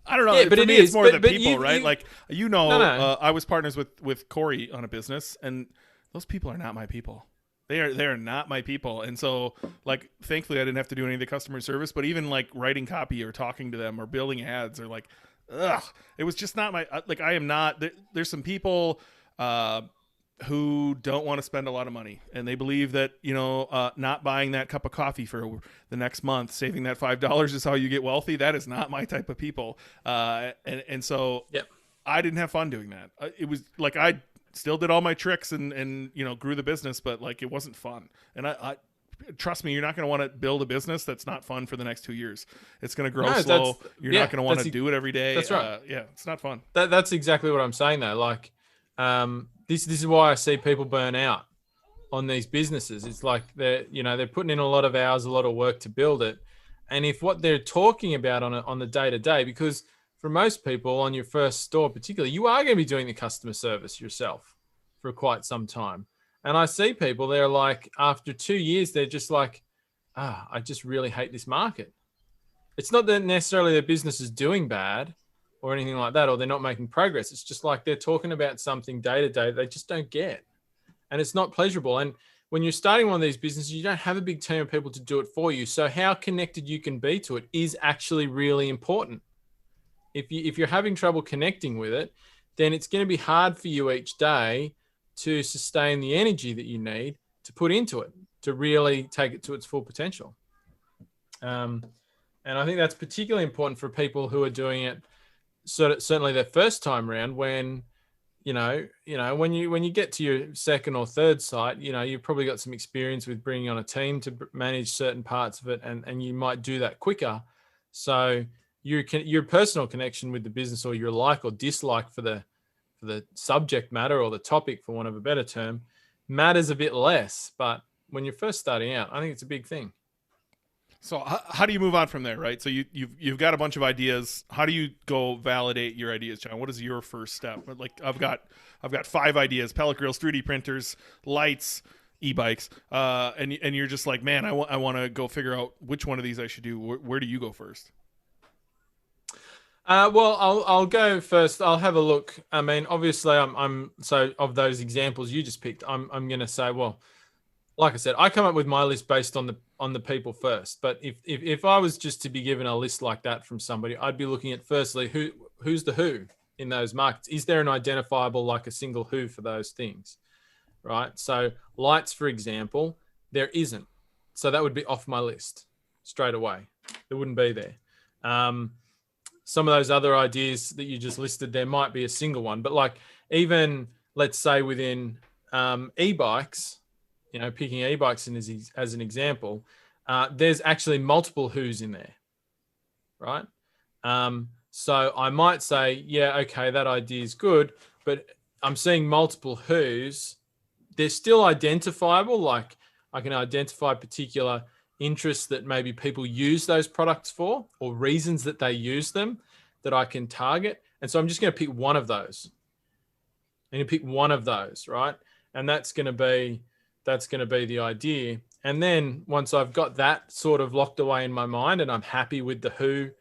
S1: I don't know.
S2: Yeah, but
S1: for me, it's more the people, right? Like,
S2: No.
S1: I was partners with Corey on a business, and those people are not my people. They are not my people. And so, like, thankfully I didn't have to do any of the customer service, but even like writing copy or talking to them or building ads or like, it was just not like, I am not, there's some people who don't want to spend a lot of money, and they believe that, not buying that cup of coffee for the next month, saving that $5 is how you get wealthy. That is not my type of people. And so
S2: yep.
S1: I didn't have fun doing that. It was like, I still did all my tricks and grew the business, but like, it wasn't fun. And I trust me, you're not going to want to build a business that's not fun for the next 2 years. It's going to grow slow. You're not going to want to do it every day.
S2: That's right.
S1: It's not fun.
S2: That's exactly what I'm saying though. Like, this is why I see people burn out on these businesses. It's like they're putting in a lot of hours, a lot of work to build it. And if what they're talking about on the day to day, because for most people on your first store, particularly, you are going to be doing the customer service yourself for quite some time. And I see people, they're like, after 2 years, they're just like, I just really hate this market. It's not that necessarily their business is doing bad or anything like that, or they're not making progress. It's just like they're talking about something day to day they just don't get. And it's not pleasurable. And when you're starting one of these businesses, you don't have a big team of people to do it for you. So how connected you can be to it is actually really important. If you're having trouble connecting with it, then it's going to be hard for you each day to sustain the energy that you need to put into it, to really take it to its full potential. And I think that's particularly important for people who are doing it certainly their first time around, when when you get to your second or third site, you've probably got some experience with bringing on a team to manage certain parts of it, and you might do that quicker. So your personal connection with the business, or your like or dislike for the subject matter or the topic, for want of a better term, matters a bit less. But when you're first starting out, I think it's a big thing.
S1: So how do you move on from there, right? So you've got a bunch of ideas. How do you go validate your ideas, John? What is your first step? Like I've got 5 ideas: pellet grills, 3D printers, lights, e-bikes, and you're just like, man, I want to go figure out which one of these I should do. Where do you go first?
S2: Well, I'll go first. I'll have a look. I mean, obviously, I'm so of those examples you just picked, I'm going to say, well, like I said, I come up with my list based on the people first. But if I was just to be given a list like that from somebody, I'd be looking at, firstly, who's the who in those markets. Is there an identifiable, like a single who for those things, right? So lights, for example, there isn't. So that would be off my list straight away. It wouldn't be there. Some of those other ideas that you just listed, there might be a single one, but like even let's say within e-bikes, picking e-bikes as an example, there's actually multiple who's in there, right? So I might say, yeah, okay, that idea is good, but I'm seeing multiple who's. They're still identifiable. Like I can identify particular interests that maybe people use those products for, or reasons that they use them that I can target. And so I'm just going to pick one of those. And you pick one of those, right? And that's going to be the idea. And then once I've got that sort of locked away in my mind and I'm happy with the who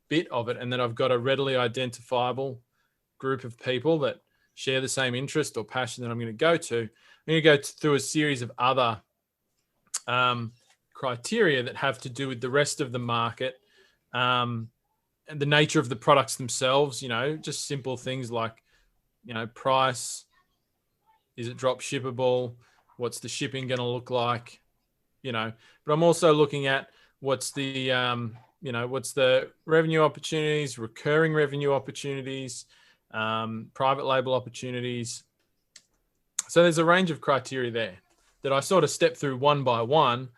S2: bit of it, and then I've got a readily identifiable group of people that share the same interest or passion that I'm going to go to, I'm going to go through a series of other criteria that have to do with the rest of the market, and the nature of the products themselves, just simple things like, price. Is it drop shippable? What's the shipping going to look like? But I'm also looking at what's the revenue opportunities, recurring revenue opportunities, private label opportunities. So there's a range of criteria there that I sort of step through one by one.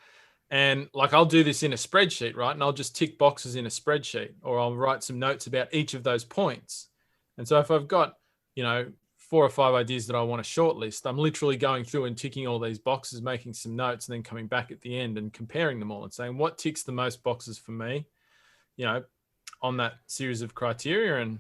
S2: And like, I'll do this in a spreadsheet, right? And I'll just tick boxes in a spreadsheet, or I'll write some notes about each of those points. And so if I've got, 4 or 5 ideas that I want to shortlist, I'm literally going through and ticking all these boxes, making some notes, and then coming back at the end and comparing them all and saying what ticks the most boxes for me, on that series of criteria. And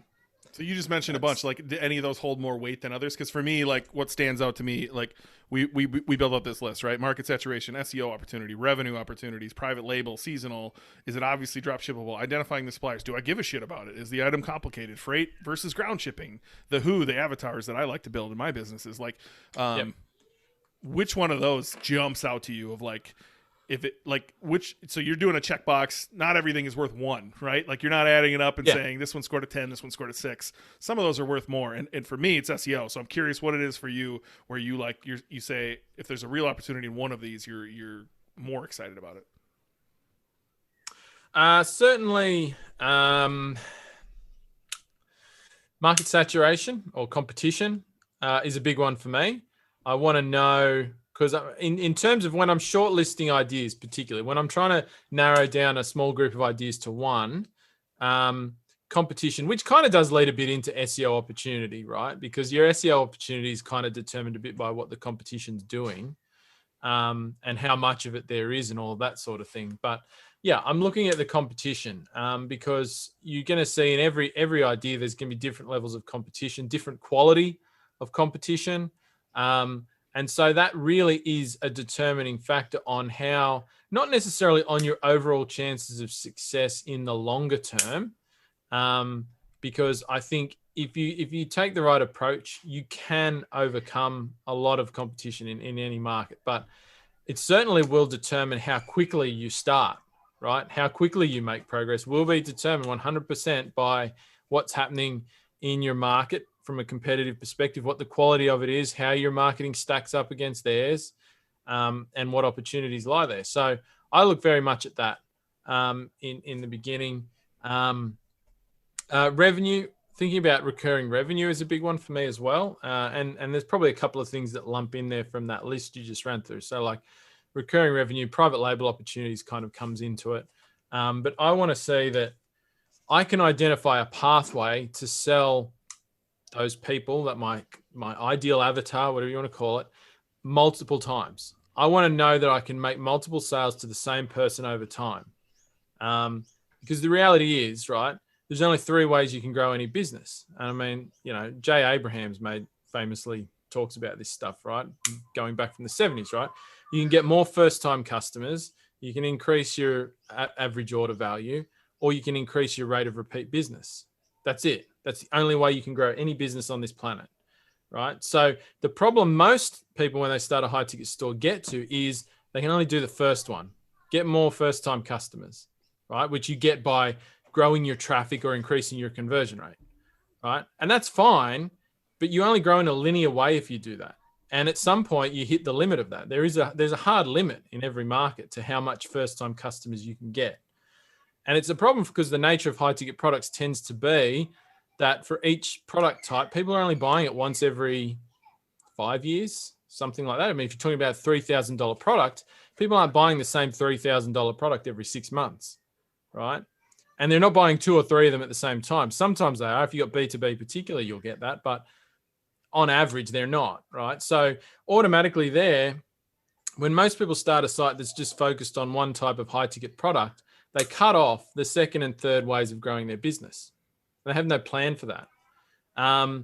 S1: so you just mentioned a bunch. Like, do any of those hold more weight than others? Because for me, like, what stands out to me, like, we build up this list, right? Market saturation, SEO opportunity, revenue opportunities, private label, seasonal. Is it obviously drop shippable? Identifying the suppliers. Do I give a shit about it? Is the item complicated? Freight versus ground shipping. The avatars that I like to build in my businesses. Like, which one of those jumps out to you of like, so you're doing a checkbox. Not everything is worth 1, right? Like, you're not adding it up and saying this one scored a 10, this one scored a 6. Some of those are worth more. And for me, it's SEO. So I'm curious what it is for you, where you you say if there's a real opportunity in one of these, you're more excited about it.
S2: Certainly, market saturation or competition is a big one for me. I want to know. Because in terms of when I'm shortlisting ideas, particularly when I'm trying to narrow down a small group of ideas to one, competition, which kind of does lead a bit into SEO opportunity, right? Because your SEO opportunity is kind of determined a bit by what the competition's doing, and how much of it there is and all of that sort of thing. But yeah, I'm looking at the competition because you're going to see in every idea, there's going to be different levels of competition, different quality of competition. And so that really is a determining factor on how, not necessarily on your overall chances of success in the longer term, because I think if you take the right approach, you can overcome a lot of competition in any market. But it certainly will determine how quickly you start, right? How quickly you make progress will be determined 100% by what's happening in your market from a competitive perspective, what the quality of it is, how your marketing stacks up against theirs, and what opportunities lie there. So I look very much at that in the beginning. Revenue, thinking about recurring revenue is a big one for me as well. And there's probably a couple of things that lump in there from that list you just ran through. So like recurring revenue, private label opportunities kind of comes into it. But I want to say that I can identify a pathway to sell those people, that my ideal avatar, whatever you want to call it, multiple times. I want to know that I can make multiple sales to the same person over time. Because the reality is, right, there's only 3 ways you can grow any business. And I mean, you know, Jay Abrahams famously talks about this stuff, right? Going back from the 70s, right? You can get more first-time customers, you can increase your average order value, or you can increase your rate of repeat business. That's it. That's the only way you can grow any business on this planet, right? So the problem most people when they start a high-ticket store get to is they can only do the first one, get more first-time customers, right? Which you get by growing your traffic or increasing your conversion rate, right? And that's fine, but you only grow in a linear way if you do that. And at some point you hit the limit of that. There's a hard limit in every market to how much first-time customers you can get. And it's a problem because the nature of high-ticket products tends to be that for each product type, people are only buying it once every 5 years, something like that. I mean, if you're talking about a $3,000 product, people aren't buying the same $3,000 product every 6 months, right? And they're not buying 2 or 3 of them at the same time. Sometimes they are. If you've got B2B particularly, you'll get that. But on average, they're not, right? So automatically there, when most people start a site that's just focused on one type of high-ticket product, they cut off the second and third ways of growing their business. They have no plan for that. And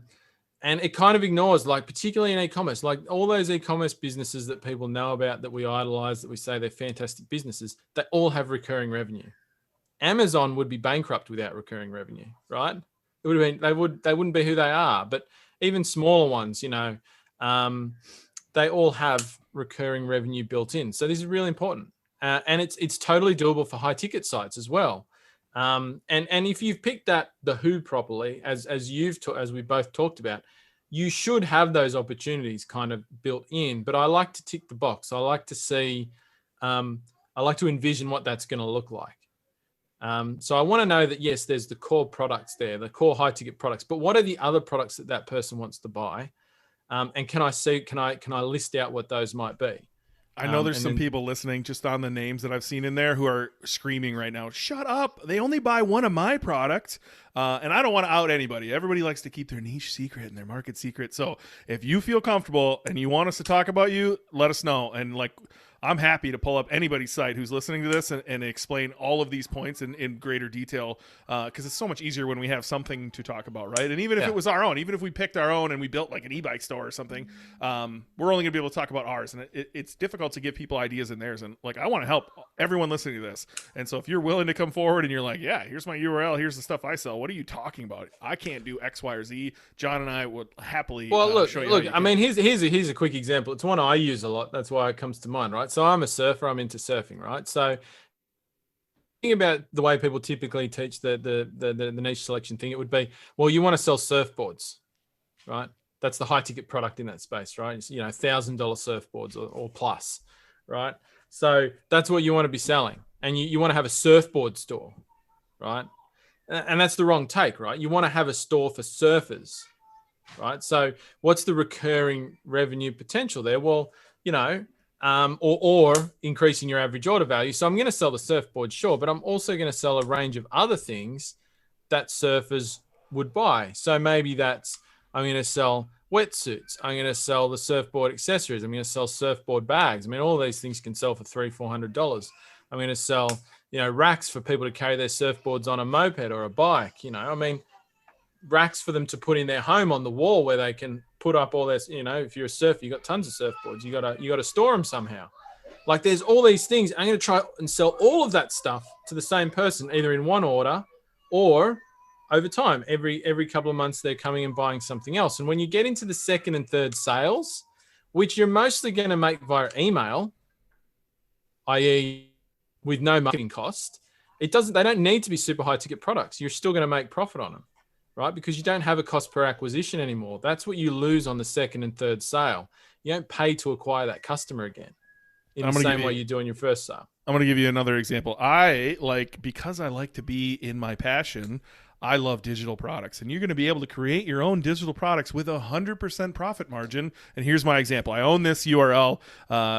S2: it kind of ignores, like particularly in e-commerce, like all those e-commerce businesses that people know about, that we idolize, that we say they're fantastic businesses, they all have recurring revenue. Amazon would be bankrupt without recurring revenue, right? It would have been, they wouldn't be who they are. But even smaller ones, you know, they all have recurring revenue built in. So this is really important. And it's totally doable for high ticket sites as well. And if you've picked the who properly, as we both talked about, you should have those opportunities kind of built in. But I like to tick the box. I like to see, I like to envision what that's going to look like. So I want to know that, yes, there's the core products there, the core high ticket products, but what are the other products that person wants to buy? And can I list out what those might be?
S1: I know there's some people listening just on the names that I've seen in there who are screaming right now, shut up. They only buy one of my products. And I don't want to out anybody. Everybody likes to keep their niche secret and their market secret. So if you feel comfortable and you want us to talk about you, let us know. And like, I'm happy to pull up anybody's site who's listening to this and explain all of these points in greater detail, because it's so much easier when we have something to talk about, right? And even if it was our own, even if we picked our own and we built like an e-bike store or something, we're only going to be able to talk about ours. And it's difficult to give people ideas in theirs. And like, I want to help everyone listening to this. And so if you're willing to come forward and you're like, yeah, here's my URL, here's the stuff I sell. What are you talking about? I can't do X, Y, or Z. John and I would happily show you.
S2: Look, I mean, here's a quick example. It's one I use a lot. That's why it comes to mind, right? So I'm a surfer. I'm into surfing, right? So thinking about the way people typically teach the niche selection thing, it would be, well, you want to sell surfboards, right? That's the high ticket product in that space, right? It's, you know, $1,000 surfboards or plus, right? So that's what you want to be selling. And you want to have a surfboard store, right? And that's the wrong take, right? You want to have a store for surfers, right? So what's the recurring revenue potential there? Well, you know, or increasing your average order value. So I'm going to sell the surfboard, sure, but I'm also going to sell a range of other things that surfers would buy. So maybe I'm going to sell wetsuits. I'm going to sell the surfboard accessories. I'm going to sell surfboard bags. I mean, all these things can sell for $300-$400. I'm going to sell, you know, racks for people to carry their surfboards on a moped or a bike. You know, I mean, racks for them to put in their home on the wall where they can put up all this. You know, if you're a surfer, you got tons of surfboards. You got to store them somehow. Like, there's all these things. I'm going to try and sell all of that stuff to the same person, either in one order or over time. Every couple of months, they're coming and buying something else. And when you get into the second and third sales, which you're mostly going to make via email, i.e., with no marketing cost, they don't need to be super high ticket products. You're still going to make profit on them, right? Because you don't have a cost per acquisition anymore. That's what you lose on the second and third sale. You don't pay to acquire that customer again in the same way you do on your first sale.
S1: I'm going to give you another example. Because I like to be in my passion, I love digital products, and you're going to be able to create your own digital products with 100% profit margin. And here's my example. I own this URL,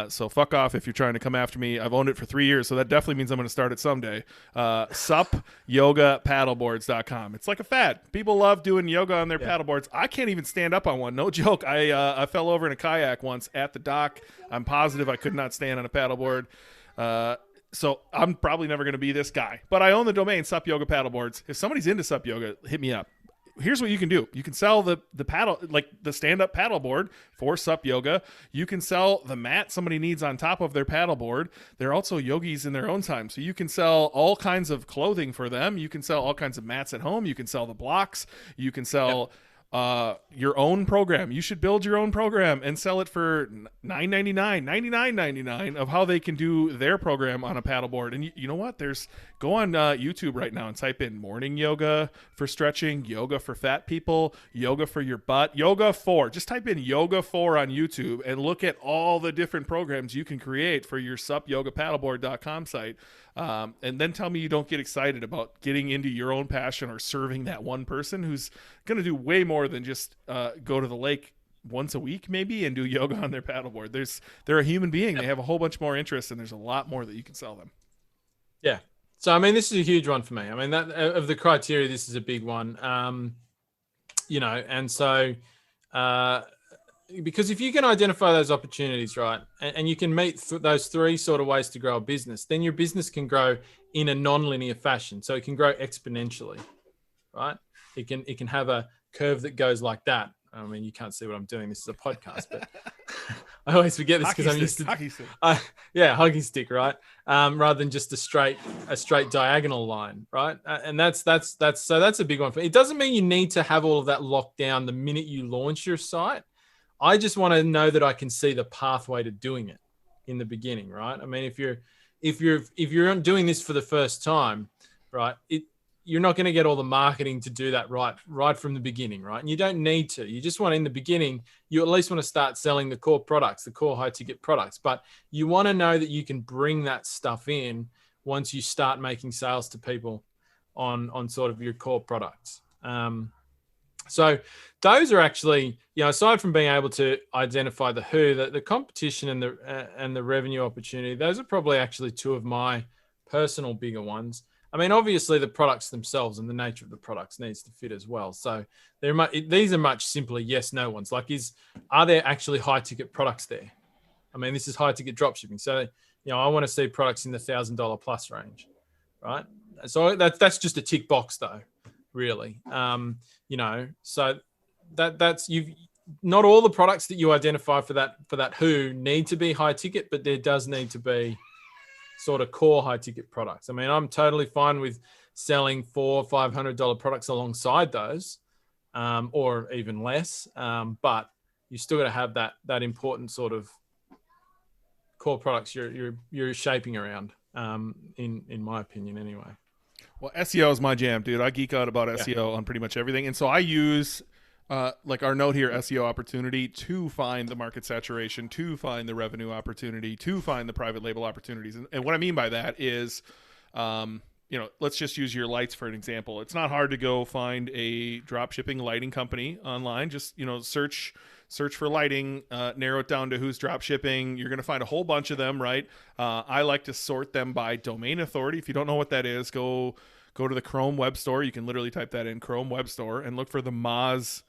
S1: so fuck off if you're trying to come after me. I've owned it for 3 years, so that definitely means I'm going to start it someday. SupYogaPaddleboards.com. It's like a fad. People love doing yoga on their paddleboards. I can't even stand up on one. No joke. I fell over in a kayak once at the dock. I'm positive I could not stand on a paddleboard. So I'm probably never going to be this guy, but I own the domain Sup Yoga Paddleboards. If somebody's into Sup Yoga, hit me up. Here's what you can do. You can sell the paddle, like the stand-up paddleboard for Sup Yoga. You can sell the mat somebody needs on top of their paddleboard. They're also yogis in their own time. So you can sell all kinds of clothing for them. You can sell all kinds of mats at home. You can sell the blocks. You can sell your own program. You should build your own program and sell it for $9.99, $99.99 of how they can do their program on a paddleboard. And you know what? Go on YouTube right now and type in morning yoga for stretching, yoga for fat people, yoga for your butt, yoga for. Just type in yoga for on YouTube and look at all the different programs you can create for your supyogapaddleboard.com site. And then tell me you don't get excited about getting into your own passion or serving that one person who's going to do way more than just go to the lake once a week maybe and do yoga on their paddleboard. They're a human being. They have a whole bunch more interests, and there's a lot more that you can sell them.
S2: Yeah. So, I mean, this is a huge one for me. I mean, that of the criteria, this is a big one. And so because if you can identify those opportunities, right, and you can meet those three sort of ways to grow a business, then your business can grow in a non-linear fashion. So it can grow exponentially, right? It can have a curve that goes like that. I mean, you can't see what I'm doing. This is a podcast, but I always forget this because I'm used to
S1: hockey stick.
S2: Hockey stick, right? Rather than just a straight diagonal line, right? And that's a big one. It doesn't mean you need to have all of that locked down the minute you launch your site. I just want to know that I can see the pathway to doing it in the beginning, right? I mean, if you're doing this for the first time, right, you're not going to get all the marketing to do that right from the beginning, right? And you don't need to. You just want in the beginning, you at least want to start selling the core products, the core high ticket products, but you want to know that you can bring that stuff in once you start making sales to people on sort of your core products. So those are actually, aside from being able to identify the who, the competition and the revenue opportunity, those are probably actually two of my personal bigger ones. I mean, obviously the products themselves and the nature of the products needs to fit as well. So these are much simpler yes, no ones. Like, are there actually high ticket products there? I mean, this is high ticket dropshipping. So, I want to see products in the $1,000 plus range, right? So that's just a tick box though, really. So that's not all the products that you identify for that who need to be high ticket, but there does need to be sort of core high ticket products. I mean, I'm totally fine with selling $400-500 products alongside those, or even less. But you still got to have that important sort of core products you're shaping around, in my opinion anyway.
S1: Well, SEO is my jam, dude. I geek out about SEO on pretty much everything. And so I use like our note here, SEO opportunity, to find the market saturation, to find the revenue opportunity, to find the private label opportunities. And what I mean by that is, let's just use your lights for an example. It's not hard to go find a drop shipping lighting company online. Just, search for lighting, narrow it down to who's drop shipping. You're going to find a whole bunch of them, right? I like to sort them by domain authority. If you don't know what that is, go to the Chrome web store. You can literally type that in, Chrome web store, and look for the Moz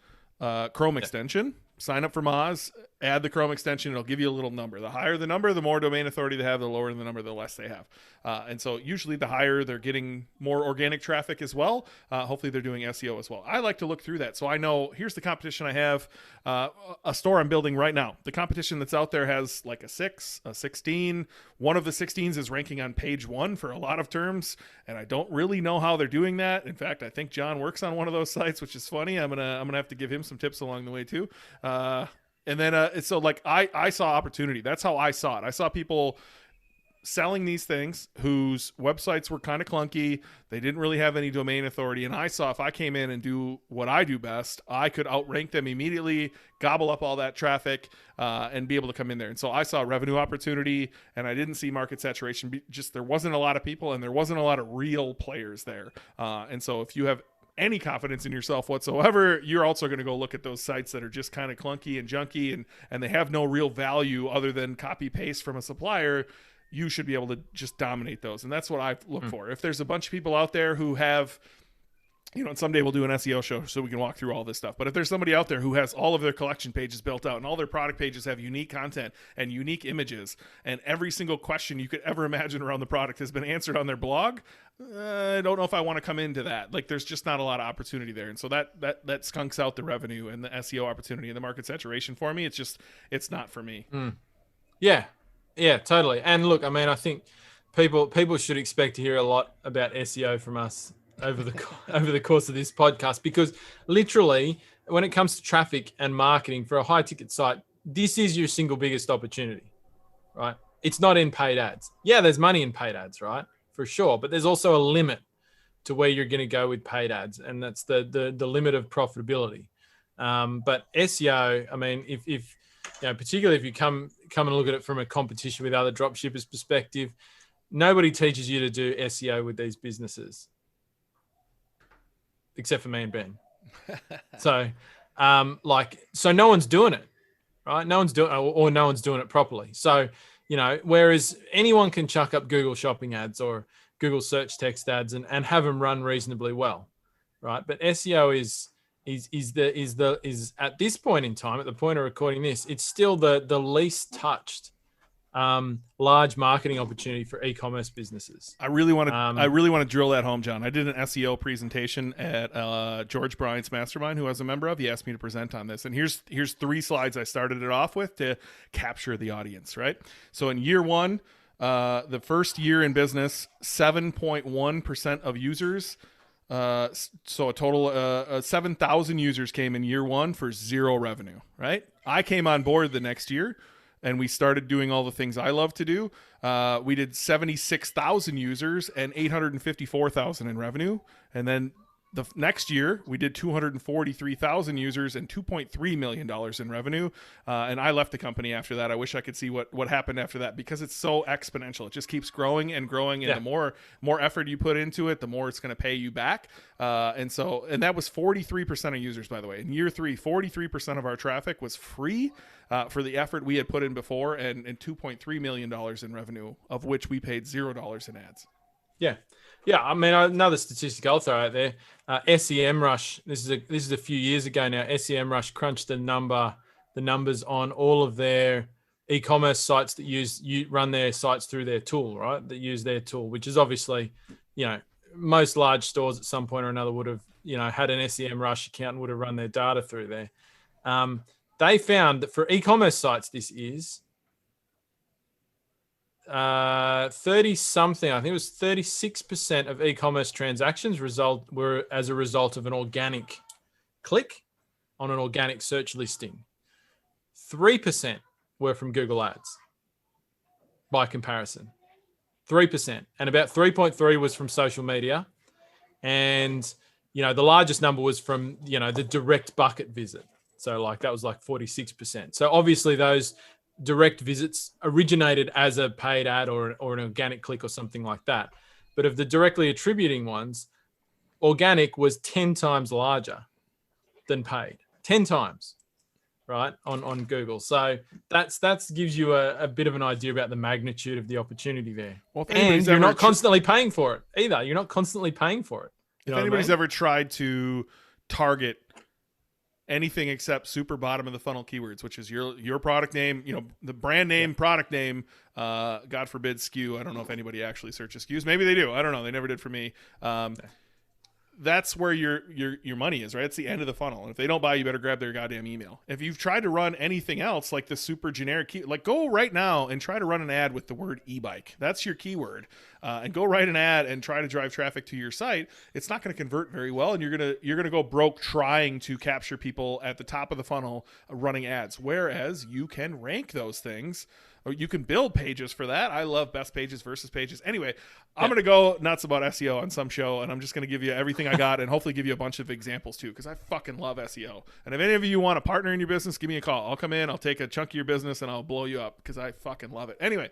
S1: Chrome extension. Sign up for Moz, add the Chrome extension. It'll give you a little number. The higher the number, the more domain authority they have. The lower the number, the less they have. And so usually the higher, they're getting more organic traffic as well. Hopefully they're doing SEO as well. I like to look through that. So I know, here's the competition I have. A store I'm building right now. The competition that's out there has like a 6, a 16. One of the 16s is ranking on page 1 for a lot of terms. And I don't really know how they're doing that. In fact, I think John works on one of those sites, which is funny. I'm gonna have to give him some tips along the way too. And then so like I saw opportunity. That's how I saw it. I saw people selling these things whose websites were kind of clunky. They didn't really have any domain authority. And I saw if I came in and do what I do best, I could outrank them immediately, gobble up all that traffic, and be able to come in there. And so I saw revenue opportunity, and I didn't see market saturation. Just there wasn't a lot of people, and there wasn't a lot of real players there. And so if you have any confidence in yourself whatsoever, you're also going to go look at those sites that are just kind of clunky and junky, and they have no real value other than copy paste from a supplier. You should be able to just dominate those. And that's what I look for. If there's a bunch of people out there who have, and someday we'll do an SEO show so we can walk through all this stuff. But if there's somebody out there who has all of their collection pages built out and all their product pages have unique content and unique images, and every single question you could ever imagine around the product has been answered on their blog, I don't know if I want to come into that. Like, there's just not a lot of opportunity there. And so that skunks out the revenue and the SEO opportunity and the market saturation for me. It's not for me.
S2: Yeah, totally. And look, I mean, I think people should expect to hear a lot about SEO from us over the course of this podcast, because literally when it comes to traffic and marketing for a high ticket site, this is your single biggest opportunity, right? It's not in paid ads. Yeah, there's money in paid ads, right? For sure. But there's also a limit to where you're going to go with paid ads. And that's the limit of profitability. But SEO, I mean, if particularly if you come and look at it from a competition with other dropshippers perspective, nobody teaches you to do SEO with these businesses, except for me and Ben. So no one's doing it, right? No one's doing it, or no one's doing it properly. So, whereas anyone can chuck up Google shopping ads or Google search text ads and have them run reasonably well, right? But SEO is at this point in time, at the point of recording this, it's still the least touched large marketing opportunity for e-commerce businesses.
S1: I really want to drill that home, John. I did an SEO presentation at George Bryant's mastermind, who I was a member of. He asked me to present on this, and here's 3 slides I started it off with to capture the audience. Right. So in year 1, the first year in business, 7.1% of users. So a total 7,000 users came in year 1 for 0 revenue. Right. I came on board the next year, and we started doing all the things I love to do. We did 76,000 users and 854,000 in revenue. And then the next year, we did 243,000 users and $2.3 million in revenue. And I left the company after that. I wish I could see what happened after that, because it's so exponential. It just keeps growing and growing. And the more effort you put into it, the more it's going to pay you back. And that was 43% of users, by the way. In year 3, 43% of our traffic was free for the effort we had put in before, and $2.3 million in revenue, of which we paid $0 in ads.
S2: Yeah. I mean, another statistic I'll throw out there, SEMrush. This is a few years ago now. SEMrush crunched the numbers on all of their e-commerce sites that run their sites through their tool, right? That use their tool, which is obviously, most large stores at some point or another would have, had an SEMrush account and would have run their data through there. They found that for e-commerce sites, this is 30 something, I think it was 36% of e-commerce transactions were as a result of an organic click on an organic search listing. 3% were from Google Ads by comparison. 3%. And about 3.3 was from social media. And, the largest number was from, the direct bucket visit. So that was 46%. So obviously those direct visits originated as a paid ad or an organic click or something like that. But of the directly attributing ones, organic was 10 times larger than paid. 10 times, right, on Google. So that's gives you a bit of an idea about the magnitude of the opportunity there. Well, and you're not constantly paying for it either. You're not constantly paying for it.
S1: If anybody's ever tried to target anything except super bottom of the funnel keywords, which is your product name, the brand name, product name, God forbid SKU. I don't know if anybody actually searches SKUs. Maybe they do. I don't know. They never did for me. That's where your money is, right? It's the end of the funnel. And if they don't buy, you better grab their goddamn email. If you've tried to run anything else like the super generic key, go right now and try to run an ad with the word e-bike. That's your keyword. And go write an ad and try to drive traffic to your site. It's not going to convert very well, and you're gonna go broke trying to capture people at the top of the funnel running ads. Whereas you can rank those things or you can build pages for that. I love best pages versus pages. Anyway, I'm going to go nuts about SEO on some show, and I'm just going to give you everything I got and hopefully give you a bunch of examples too, because I fucking love SEO. And if any of you want to partner in your business, give me a call. I'll come in, I'll take a chunk of your business, and I'll blow you up because I fucking love it. Anyway,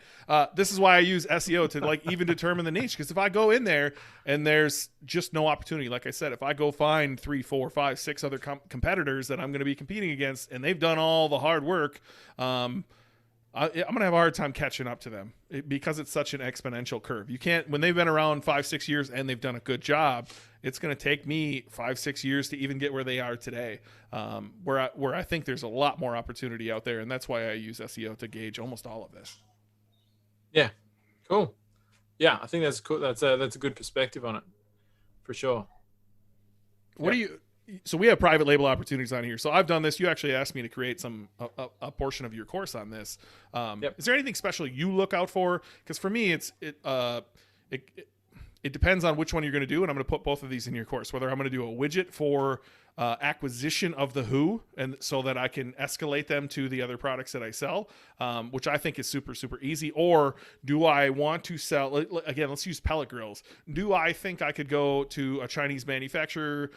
S1: this is why I use SEO to like even determine the niche, because if I go in there and there's just no opportunity, like I said, if I go find 3, 4, 5, 6 other competitors that I'm going to be competing against, and they've done all the hard work, I'm going to have a hard time catching up to them because it's such an exponential curve. You can't, when they've been around 5, 6 years and they've done a good job, it's going to take me 5, 6 years to even get where they are today, where I think there's a lot more opportunity out there. And that's why I use SEO to gauge almost all of this.
S2: Yeah. Cool. Yeah. I think that's cool. That's a good perspective on it for sure.
S1: So we have private label opportunities on here. So I've done this. You actually asked me to create a portion of your course on this. Is there anything special you look out for? Because for me, it depends on which one you're going to do, and I'm going to put both of these in your course. Whether I'm going to do a widget for acquisition of the who, and so that I can escalate them to the other products that I sell, which I think is super, super easy. Or do I want to sell, again, let's use pellet grills. Do I think I could go to a Chinese manufacturer,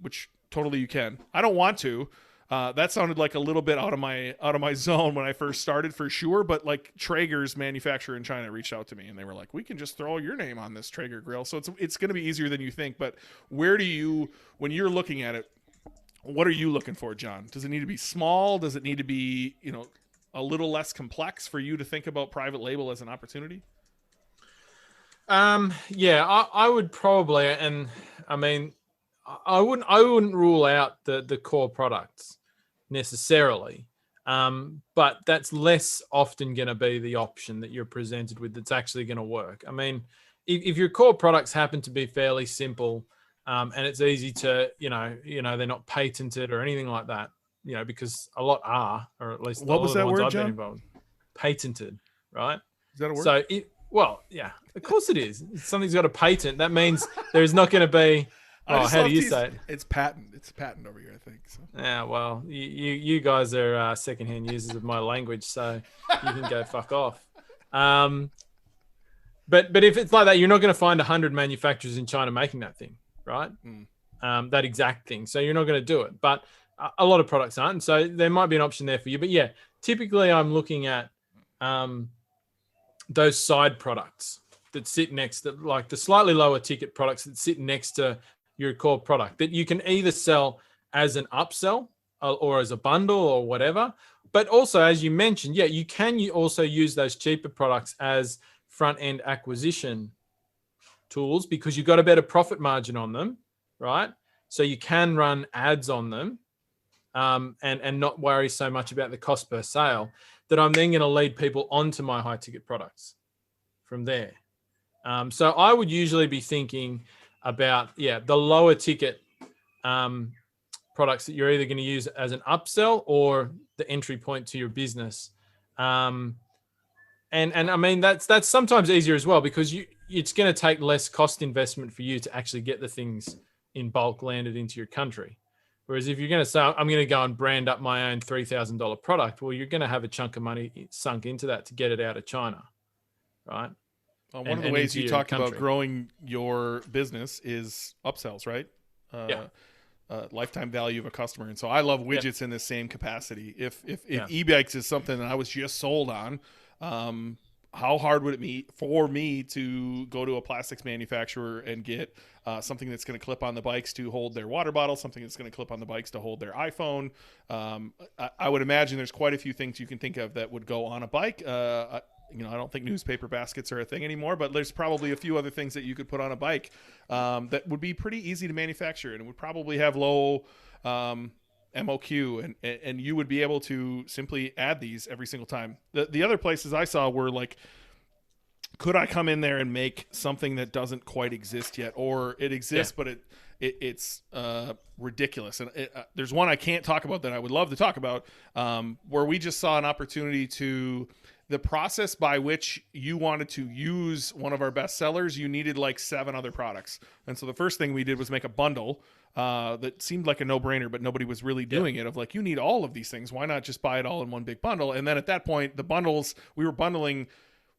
S1: which totally you can. I don't want to. That sounded like a little bit out of my zone when I first started, for sure. But like Traeger's manufacturer in China reached out to me and they were like, "We can just throw your name on this Traeger grill." So it's going to be easier than you think. But when you're looking at it, what are you looking for, John? Does it need to be small? Does it need to be, a little less complex for you to think about private label as an opportunity?
S2: I would probably, and I mean, I wouldn't rule out the core products necessarily, but that's less often going to be the option that you're presented with that's actually going to work. I mean, if your core products happen to be fairly simple, and it's easy to, they're not patented or anything like that, because a lot are, or at least
S1: what was that word, John?
S2: Involved, patented, right?
S1: Is that a word?
S2: So yeah, of course it is. If something's got a patent, that means there's not going to be. Oh, how do you say it?
S1: It's patent. It's patent over here, I think. So.
S2: Yeah, well, you guys are secondhand users of my language, so you can go fuck off. But if it's like that, you're not going to find 100 manufacturers in China making that thing, right? That exact thing. So you're not going to do it. But a lot of products aren't, and so there might be an option there for you. But yeah, typically I'm looking at those side products that sit next to, like the slightly lower ticket products that sit next to your core product, that you can either sell as an upsell or as a bundle or whatever. But also, as you mentioned, you can also use those cheaper products as front-end acquisition tools because you've got a better profit margin on them, right? So you can run ads on them and not worry so much about the cost per sale, that I'm then going to lead people onto my high-ticket products from there. So I would usually be thinking about the lower ticket products that you're either going to use as an upsell or the entry point to your business. And I mean that's sometimes easier as well because it's going to take less cost investment for you to actually get the things in bulk landed into your country. Whereas if you're going to say, I'm going to go and brand up my own $3,000 product, well, you're going to have a chunk of money sunk into that to get it out of China, right?
S1: One of the ways you talk about growing your business is upsells, right? Lifetime value of a customer. And so I love widgets in the same capacity. If e-bikes is something that I was just sold on, how hard would it be for me to go to a plastics manufacturer and get something that's going to clip on the bikes to hold their water bottle, something that's going to clip on the bikes to hold their iPhone? I would imagine there's quite a few things you can think of that would go on a bike. I don't think newspaper baskets are a thing anymore, but there's probably a few other things that you could put on a bike that would be pretty easy to manufacture and would probably have low MOQ, and you would be able to simply add these every single time. The other places I saw were like, could I come in there and make something that doesn't quite exist yet, or it exists but it's ridiculous? And there's one I can't talk about that I would love to talk about, where we just saw an opportunity to. The process by which you wanted to use one of our best sellers, you needed like 7 other products. And so the first thing we did was make a bundle that seemed like a no-brainer, but nobody was really doing it. Of like, you need all of these things. Why not just buy it all in one big bundle? And then at that point, the bundles, we were bundling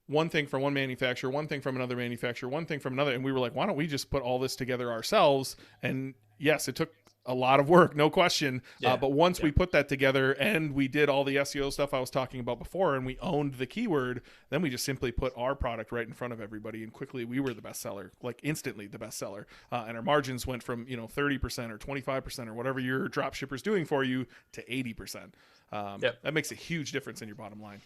S1: one thing from one manufacturer, one thing from another manufacturer, one thing from another. And we were like, why don't we just put all this together ourselves? And yes, it took a lot of work, no question. But once we put that together and we did all the SEO stuff I was talking about before, and we owned the keyword, then we just simply put our product right in front of everybody. And quickly we were the best seller, like instantly the best seller. And our margins went from, 30% or 25% or whatever your drop shipper's doing for you to 80%. That makes a huge difference in your bottom line.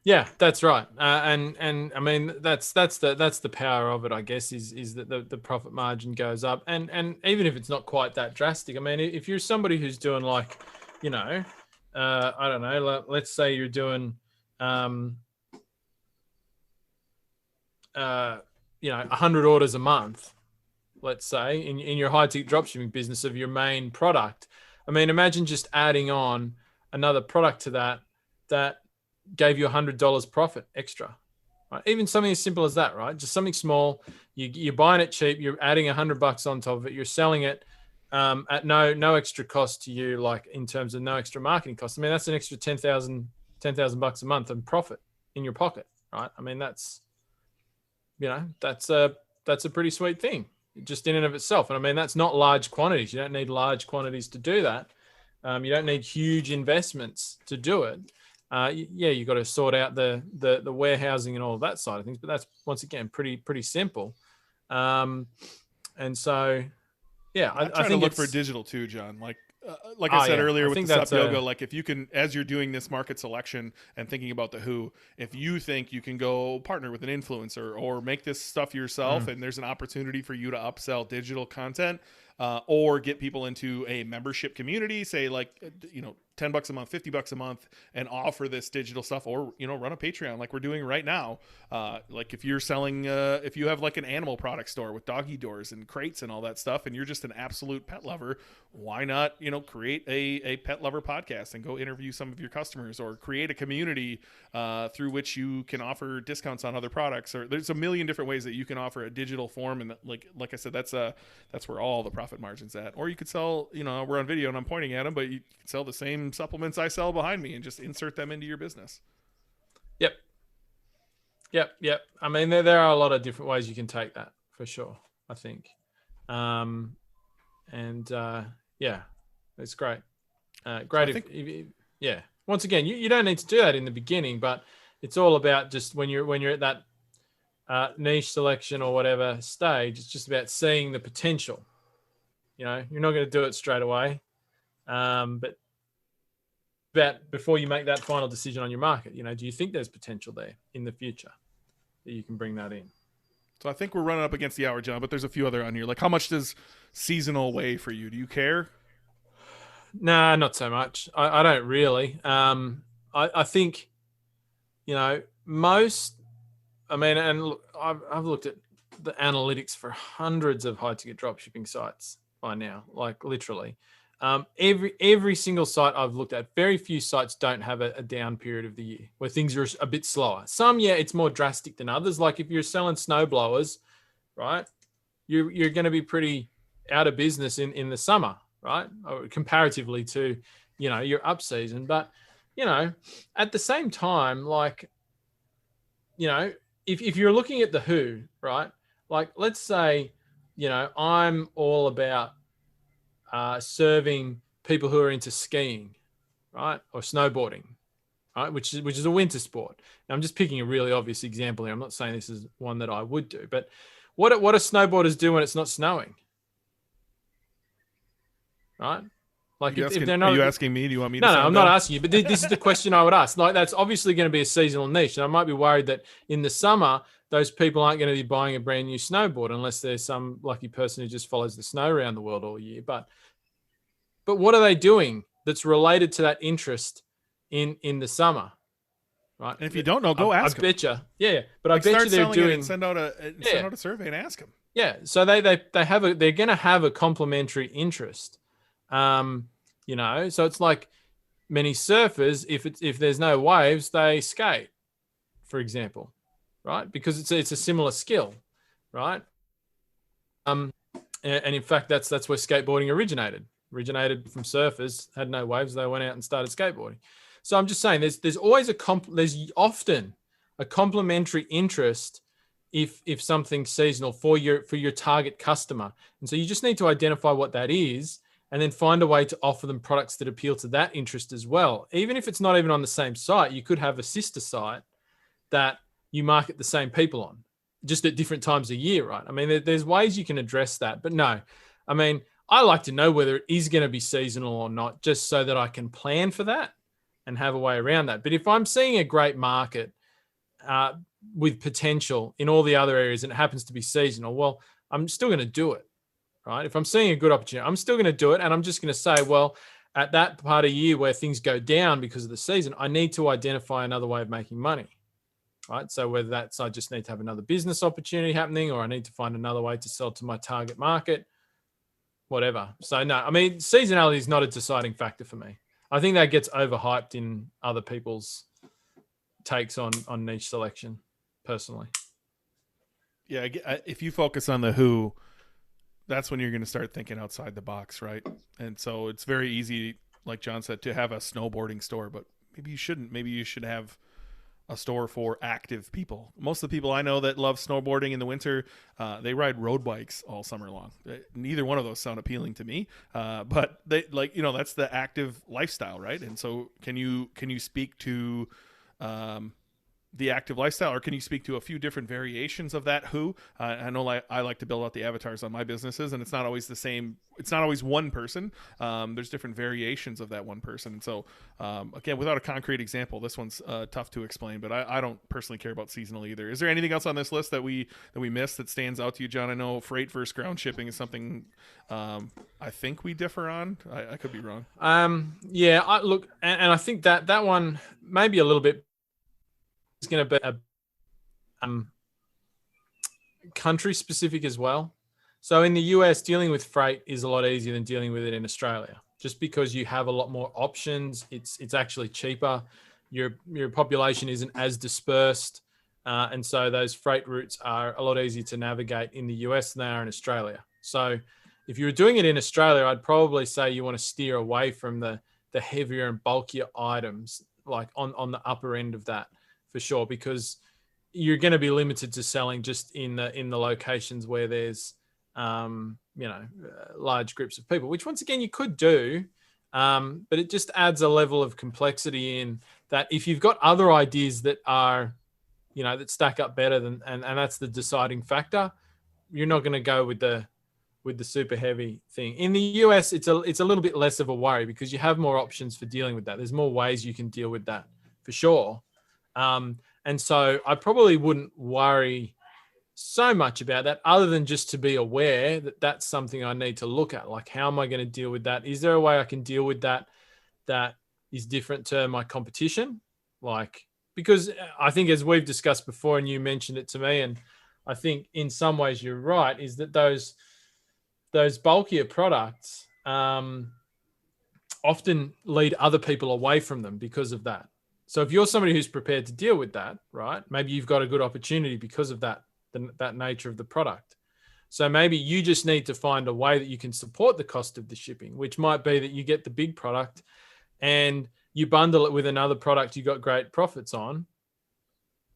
S2: Yeah, that's right. And I mean, that's the power of it, I guess, is that the profit margin goes up. And even if it's not quite that drastic, I mean, if you're somebody who's doing like, I don't know, let's say you're doing, 100 orders a month, let's say, in your high ticket dropshipping business of your main product. I mean, imagine just adding on another product to that gave you $100 profit extra, right? Even something as simple as that, right? Just something small. You're buying it cheap. You're adding $100 on top of it. You're selling it at no extra cost to you, like in terms of no extra marketing costs. I mean, that's an extra $10,000 a month in profit in your pocket, right? I mean, that's a pretty sweet thing just in and of itself. And I mean, that's not large quantities. You don't need large quantities to do that. You don't need huge investments to do it. You've got to sort out the warehousing and all of that side of things, but that's once again pretty simple. And so, I
S1: try
S2: think
S1: to look for digital too, John. Like I said earlier with the Sup Yoga, like if you can, as you're doing this market selection and thinking about the who, if you think you can go partner with an influencer or make this stuff yourself, and there's an opportunity for you to upsell digital content, or get people into a membership community, say like, $10 a month, $50 a month, and offer this digital stuff, or, run a Patreon like we're doing right now. Like if you're selling, if you have like an animal product store with doggy doors and crates and all that stuff, and you're just an absolute pet lover, why not, create a pet lover podcast and go interview some of your customers, or create a community through which you can offer discounts on other products, or there's a million different ways that you can offer a digital form. And like I said, that's where all the profit margin's at. Or you could sell, we're on video and I'm pointing at them, but you can sell the same supplements I sell behind me and just insert them into your business. Yep.
S2: I mean, there are a lot of different ways you can take that for sure, I think. It's great. Once again, you don't need to do that in the beginning, but it's all about just when you're at that niche selection or whatever stage, it's just about seeing the potential. You're not going to do it straight away. But before you make that final decision on your market, do you think there's potential there in the future that you can bring that in?
S1: So I think we're running up against the hour, John, but there's a few other on here. Like, how much does seasonal weigh for you? Do you care?
S2: Nah, not so much. I don't really. I think, most, I mean, and look, I've looked at the analytics for hundreds of high ticket dropshipping sites by now, like literally. Every single site I've looked at, very few sites don't have a down period of the year where things are a bit slower. Some, it's more drastic than others. Like if you're selling snow blowers, right, you're going to be pretty out of business in the summer, right, or comparatively to, your up season. But, at the same time, like, if you're looking at the who, right, like let's say, I'm all about serving people who are into skiing, right, or snowboarding, right, which is a winter sport. Now, I'm just picking a really obvious example here. I'm not saying this is one that I would do, but what do snowboarders do when it's not snowing, right? Like if they're not,
S1: are you asking me? Do you want me to?
S2: No, I'm not asking you, but this is the question I would ask. Like that's obviously going to be a seasonal niche, and I might be worried that in the summer those people aren't going to be buying a brand new snowboard unless there's some lucky person who just follows the snow around the world all year. But what are they doing that's related to that interest in the summer, right?
S1: And if you don't know, go ask them.
S2: I bet you. Yeah. But I bet you they're doing.
S1: Send out a survey and ask them.
S2: Yeah. So they're going to have a complementary interest. So it's like many surfers, if there's no waves, they skate, for example, right? Because it's a similar skill, right? And in fact, that's where skateboarding originated from surfers, had no waves. They went out and started skateboarding. So I'm just saying there's always there's often a complementary interest if something's seasonal for your target customer. And so you just need to identify what that is and then find a way to offer them products that appeal to that interest as well. Even if it's not even on the same site, you could have a sister site that you market the same people on, just at different times of year, right? I mean, there's ways you can address that, but no, I mean, I like to know whether it is going to be seasonal or not, just so that I can plan for that and have a way around that. But if I'm seeing a great market with potential in all the other areas and it happens to be seasonal, well, I'm still going to do it, right? If I'm seeing a good opportunity, I'm still going to do it. And I'm just going to say, well, at that part of year where things go down because of the season, I need to identify another way of making money. Right. So whether that's I just need to have another business opportunity happening, or I need to find another way to sell to my target market, whatever. So no, I mean, seasonality is not a deciding factor for me. I think that gets overhyped in other people's takes on niche selection, personally.
S1: Yeah, if you focus on the who, that's when you're going to start thinking outside the box, right? And so it's very easy, like John said, to have a snowboarding store, but maybe you shouldn't. Maybe you should have a store for active people. Most of the people I know that love snowboarding in the winter, they ride road bikes all summer long. Neither one of those sound appealing to me, but they that's the active lifestyle, right? And so can you speak to the active lifestyle, or can you speak to a few different variations of that who? I know I like to build out the avatars on my businesses, and it's not always the same. It's not always one person. There's different variations of that one person. And so, again, without a concrete example, this one's tough to explain, but I don't personally care about seasonal either. Is there anything else on this list that we missed that stands out to you, John? I know freight versus ground shipping is something I think we differ on. I could be wrong.
S2: Yeah, I think that one maybe a little bit is going to be country specific as well. So in the US, dealing with freight is a lot easier than dealing with it in Australia, just because you have a lot more options. It's actually cheaper. Your population isn't as dispersed. And so those freight routes are a lot easier to navigate in the US than they are in Australia. So if you were doing it in Australia, I'd probably say you want to steer away from the heavier and bulkier items, like on the upper end of that, for sure, because you're going to be limited to selling just in the locations where there's large groups of people, which once again you could do, but it just adds a level of complexity in that. If you've got other ideas that are, that stack up better than, and that's the deciding factor, you're not going to go with the super heavy thing. In the US, it's a little bit less of a worry because you have more options for dealing with that. There's more ways you can deal with that for sure. And so I probably wouldn't worry so much about that, other than just to be aware that that's something I need to look at. Like, how am I going to deal with that? Is there a way I can deal with that is different to my competition? Like, because I think, as we've discussed before, and you mentioned it to me, and I think in some ways you're right, is that those bulkier products often lead other people away from them because of that. So if you're somebody who's prepared to deal with that, right, maybe you've got a good opportunity because of that nature of the product. So maybe you just need to find a way that you can support the cost of the shipping, which might be that you get the big product and you bundle it with another product you got great profits on,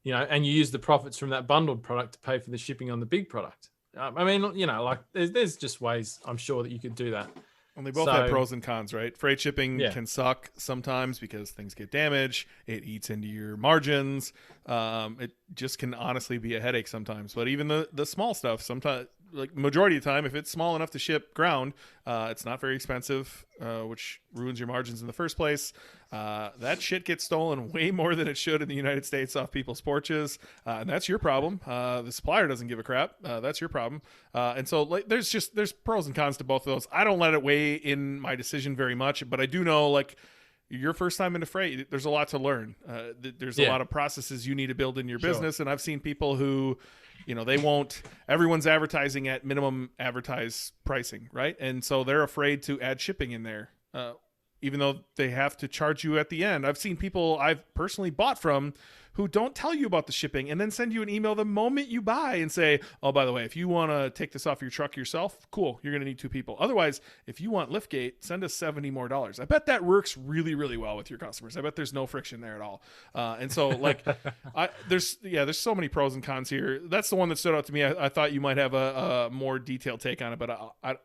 S2: and you use the profits from that bundled product to pay for the shipping on the big product. I mean, like there's just ways I'm sure that you could do that.
S1: And they both have pros and cons, right? Freight shipping can suck sometimes because things get damaged. It eats into your margins. It just can honestly be a headache sometimes. But even the small stuff, sometimes, like majority of the time, if it's small enough to ship ground, it's not very expensive, which ruins your margins in the first place. That shit gets stolen way more than it should in the United States off people's porches. And that's your problem. The supplier doesn't give a crap. That's your problem. And so there's pros and cons to both of those. I don't let it weigh in my decision very much, but I do know, like, your first time into freight, there's a lot to learn. There's a lot of processes you need to build in your business. And I've seen people who, everyone's advertising at minimum advertised pricing, right? And so they're afraid to add shipping in there, even though they have to charge you at the end. I've seen people I've personally bought from who don't tell you about the shipping and then send you an email the moment you buy and say, oh, by the way, if you want to take this off your truck yourself, cool, you're going to need 2 people. Otherwise, if you want liftgate, send us $70 more. I bet that works really, really well with your customers. I bet there's no friction there at all. And so like there's so many pros and cons here. That's the one that stood out to me. I thought you might have a more detailed take on it, but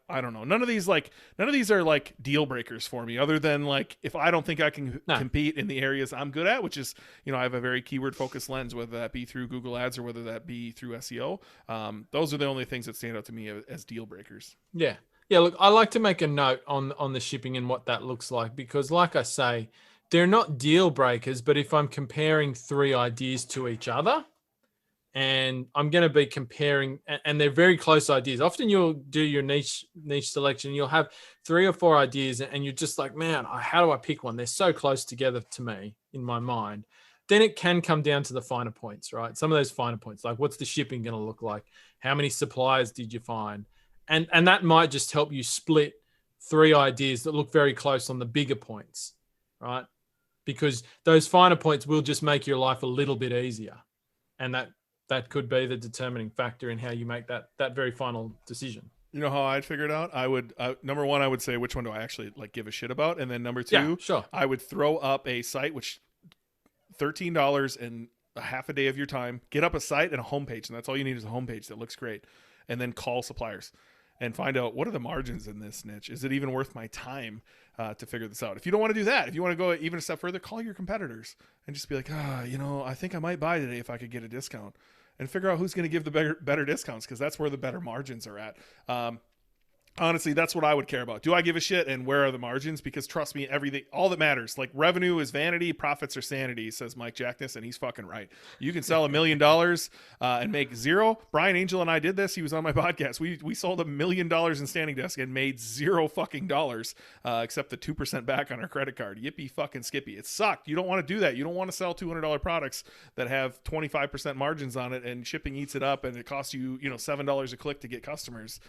S1: I don't know. None of these are like deal breakers for me, other than like if I don't think I can compete in the areas I'm good at, which is, I have a very keyword focused lens, whether that be through Google Ads or whether that be through SEO. Those are the only things that stand out to me as deal breakers.
S2: Yeah. Yeah, look, I like to make a note on the shipping and what that looks like, because like I say, they're not deal breakers, but if I'm comparing 3 ideas to each other, and I'm going to be comparing, and they're very close ideas. Often you'll do your niche selection. You'll have 3 or 4 ideas and you're just like, man, how do I pick one? They're so close together to me in my mind. Then it can come down to the finer points, right? Some of those finer points, like what's the shipping going to look like? How many suppliers did you find? And that might just help you split 3 ideas that look very close on the bigger points, right? Because those finer points will just make your life a little bit easier. And that could be the determining factor in how you make that very final decision. You
S1: know how I'd figure it out? I would, number one, I would say, which one do I actually like give a shit about? And then number 2,
S2: sure.
S1: I would throw up a site, which $13 and a half a day of your time, get up a site and a homepage. And that's all you need is a homepage that looks great. And then call suppliers and find out, what are the margins in this niche? Is it even worth my time to figure this out? If you don't want to do that, if you want to go even a step further, call your competitors and just be like, I think I might buy today if I could get a discount. And figure out who's going to give the better discounts, because that's where the better margins are at. Honestly, that's what I would care about. Do I give a shit, and where are the margins? Because trust me, everything, all that matters, like revenue is vanity, profits are sanity, says Mike Jackness, and he's fucking right. You can sell $1 million and make 0. Brian Angel and I did this. He was on my podcast. We sold $1 million in standing desk and made 0 fucking dollars, except the 2% back on our credit card. Yippee fucking skippy. It sucked. You don't want to do that. You don't want to sell $200 products that have 25% margins on it, and shipping eats it up, and it costs you, $7 a click to get customers.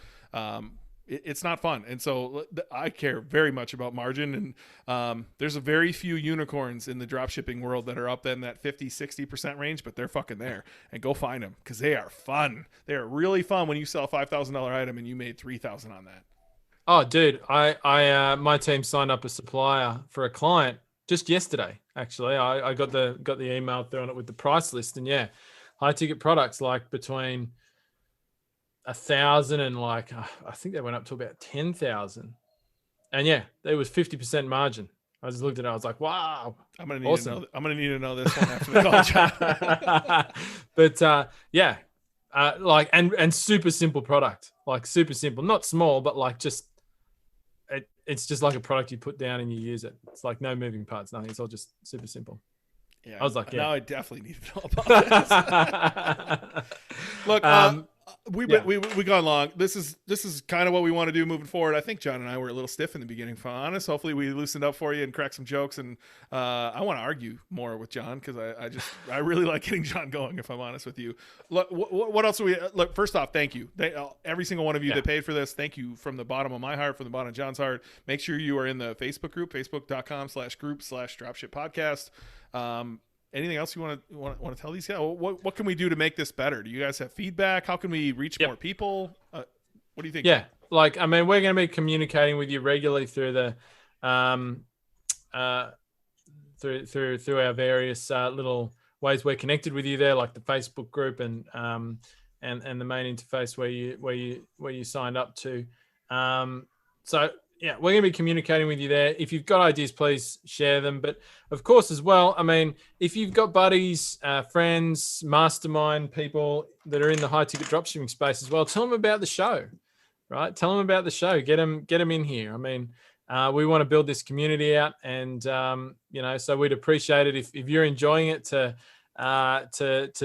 S1: It's not fun. And so I care very much about margin. And there's a very few unicorns in the dropshipping world that are up in that 50-60% range, but they're fucking there. And go find them, because they are fun. They are really fun when you sell a $5,000 item and you made $3,000 on that.
S2: Oh, dude, I my team signed up a supplier for a client just yesterday. Actually, I got the email through on it with the price list, and high ticket products like between 1,000 and like I think they went up to about 10,000, and there was 50% margin. I just looked at it, I was like, wow, I'm gonna need to know this one after the call. But like and super simple product, like super simple, not small, but like just it's just like a product you put down and you use it. It's like no moving parts, nothing. It's all just super simple.
S1: Yeah,
S2: I was like,
S1: now I definitely need to know about this. Look, we've gone long. This is kind of what we want to do moving forward. I think John and I were a little stiff in the beginning, if I'm honest. Hopefully we loosened up for you and cracked some jokes. And I want to argue more with John, because I really like getting John going, if I'm honest with you. Look, what else look? First off, thank you. Every single one of you that paid for this, thank you from the bottom of my heart, from the bottom of John's heart. Make sure you are in the Facebook group, facebook.com/group/Dropship podcast. Anything else you want to tell these guys? What can we do to make this better? Do you guys have feedback? How can we reach more people? What do you think?
S2: Yeah, like, I mean, we're going to be communicating with you regularly through the through our various little ways we're connected with you there, like the Facebook group and the main interface where you signed up to. So yeah, we're going to be communicating with you there. If you've got ideas, please share them. But of course, as well, I mean, if you've got buddies, friends, mastermind people that are in the high ticket dropshipping space as well, tell them about the show, right? Tell them about the show. Get them in here. I mean, we want to build this community out, and so we'd appreciate it if you're enjoying it to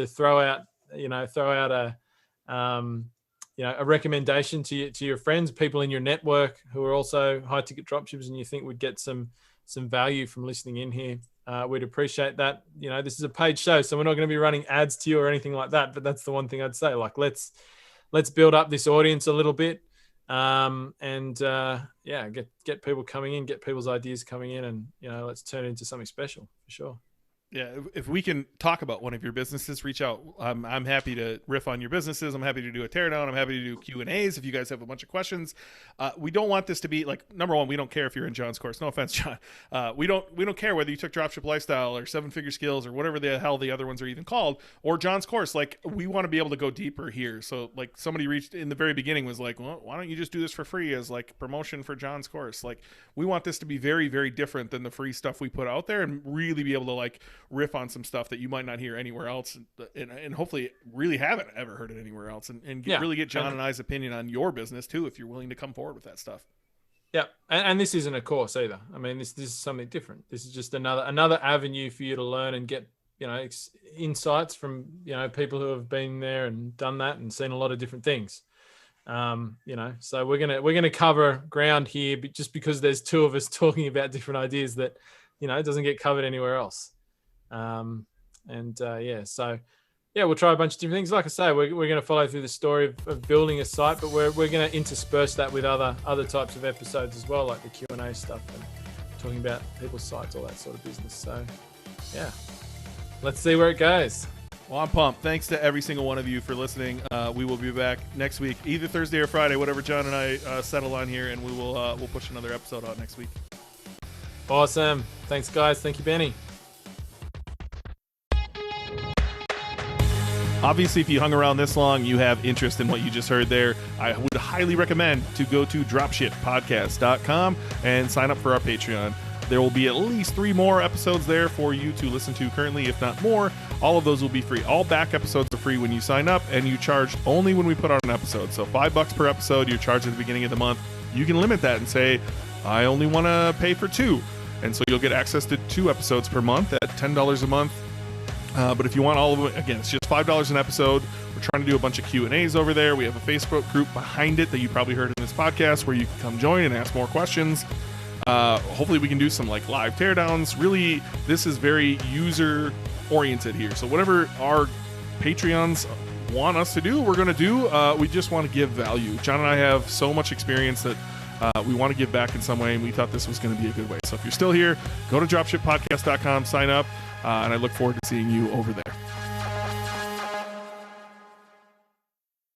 S2: throw out a recommendation to your friends, people in your network who are also high ticket dropshippers, and you think would get some value from listening in here. We'd appreciate that. This is a paid show, so we're not going to be running ads to you or anything like that. But that's the one thing I'd say. Like, let's build up this audience a little bit, get people coming in, get people's ideas coming in, and let's turn it into something special for sure.
S1: Yeah, if we can talk about one of your businesses, reach out. I'm happy to riff on your businesses. I'm happy to do a teardown. I'm happy to do Q&As if you guys have a bunch of questions. We don't want this to be like, number one, we don't care if you're in John's course. No offense, John. We don't care whether you took Dropship Lifestyle or 7-Figure Skills or whatever the hell the other ones are even called, or John's course. Like, we want to be able to go deeper here. So like, somebody reached in the very beginning was like, well, why don't you just do this for free as like promotion for John's course? Like, we want this to be very, very different than the free stuff we put out there, and really be able to like riff on some stuff that you might not hear anywhere else, and hopefully really haven't ever heard it anywhere else, and really get John and I's opinion on your business too, if you're willing to come forward with that stuff.
S2: Yeah, and this isn't a course either. I mean, this is something different. This is just another avenue for you to learn and get, you know, insights from, you know, people who have been there and done that and seen a lot of different things. You know, so we're gonna cover ground here, but just because there's two of us talking about different ideas that, you know, it doesn't get covered anywhere else. So we'll try a bunch of different things. Like I say, we're going to follow through the story of building a site, but we're going to intersperse that with other types of episodes as well, like the Q&A stuff and talking about people's sites, all that sort of business. So yeah, let's see where it goes.
S1: Well, I'm pumped. Thanks to every single one of you for listening. We will be back next week, either Thursday or Friday, whatever John and I settle on here, and we'll push another episode out next week.
S2: Awesome. Thanks, guys. Thank you, Benny.
S1: Obviously, if you hung around this long, you have interest in what you just heard there. I would highly recommend to go to dropshippodcast.com and sign up for our Patreon. There will be at least 3 more episodes there for you to listen to currently, if not more. All of those will be free. All back episodes are free when you sign up, and you charge only when we put out an episode. So $5 per episode, you're charged at the beginning of the month. You can limit that and say, I only want to pay for 2. And so you'll get access to 2 episodes per month at $10 a month. But if you want all of them, again, it's just $5 an episode. We're trying to do a bunch of Q&As over there. We have a Facebook group behind it that you probably heard in this podcast where you can come join and ask more questions. Hopefully we can do some like live teardowns. Really, this is very user oriented here. So whatever our Patreons want us to do, we're going to do. We just want to give value. John and I have so much experience that we want to give back in some way, and we thought this was going to be a good way. So if you're still here, go to dropshippodcast.com, sign up, and I look forward to seeing you over there.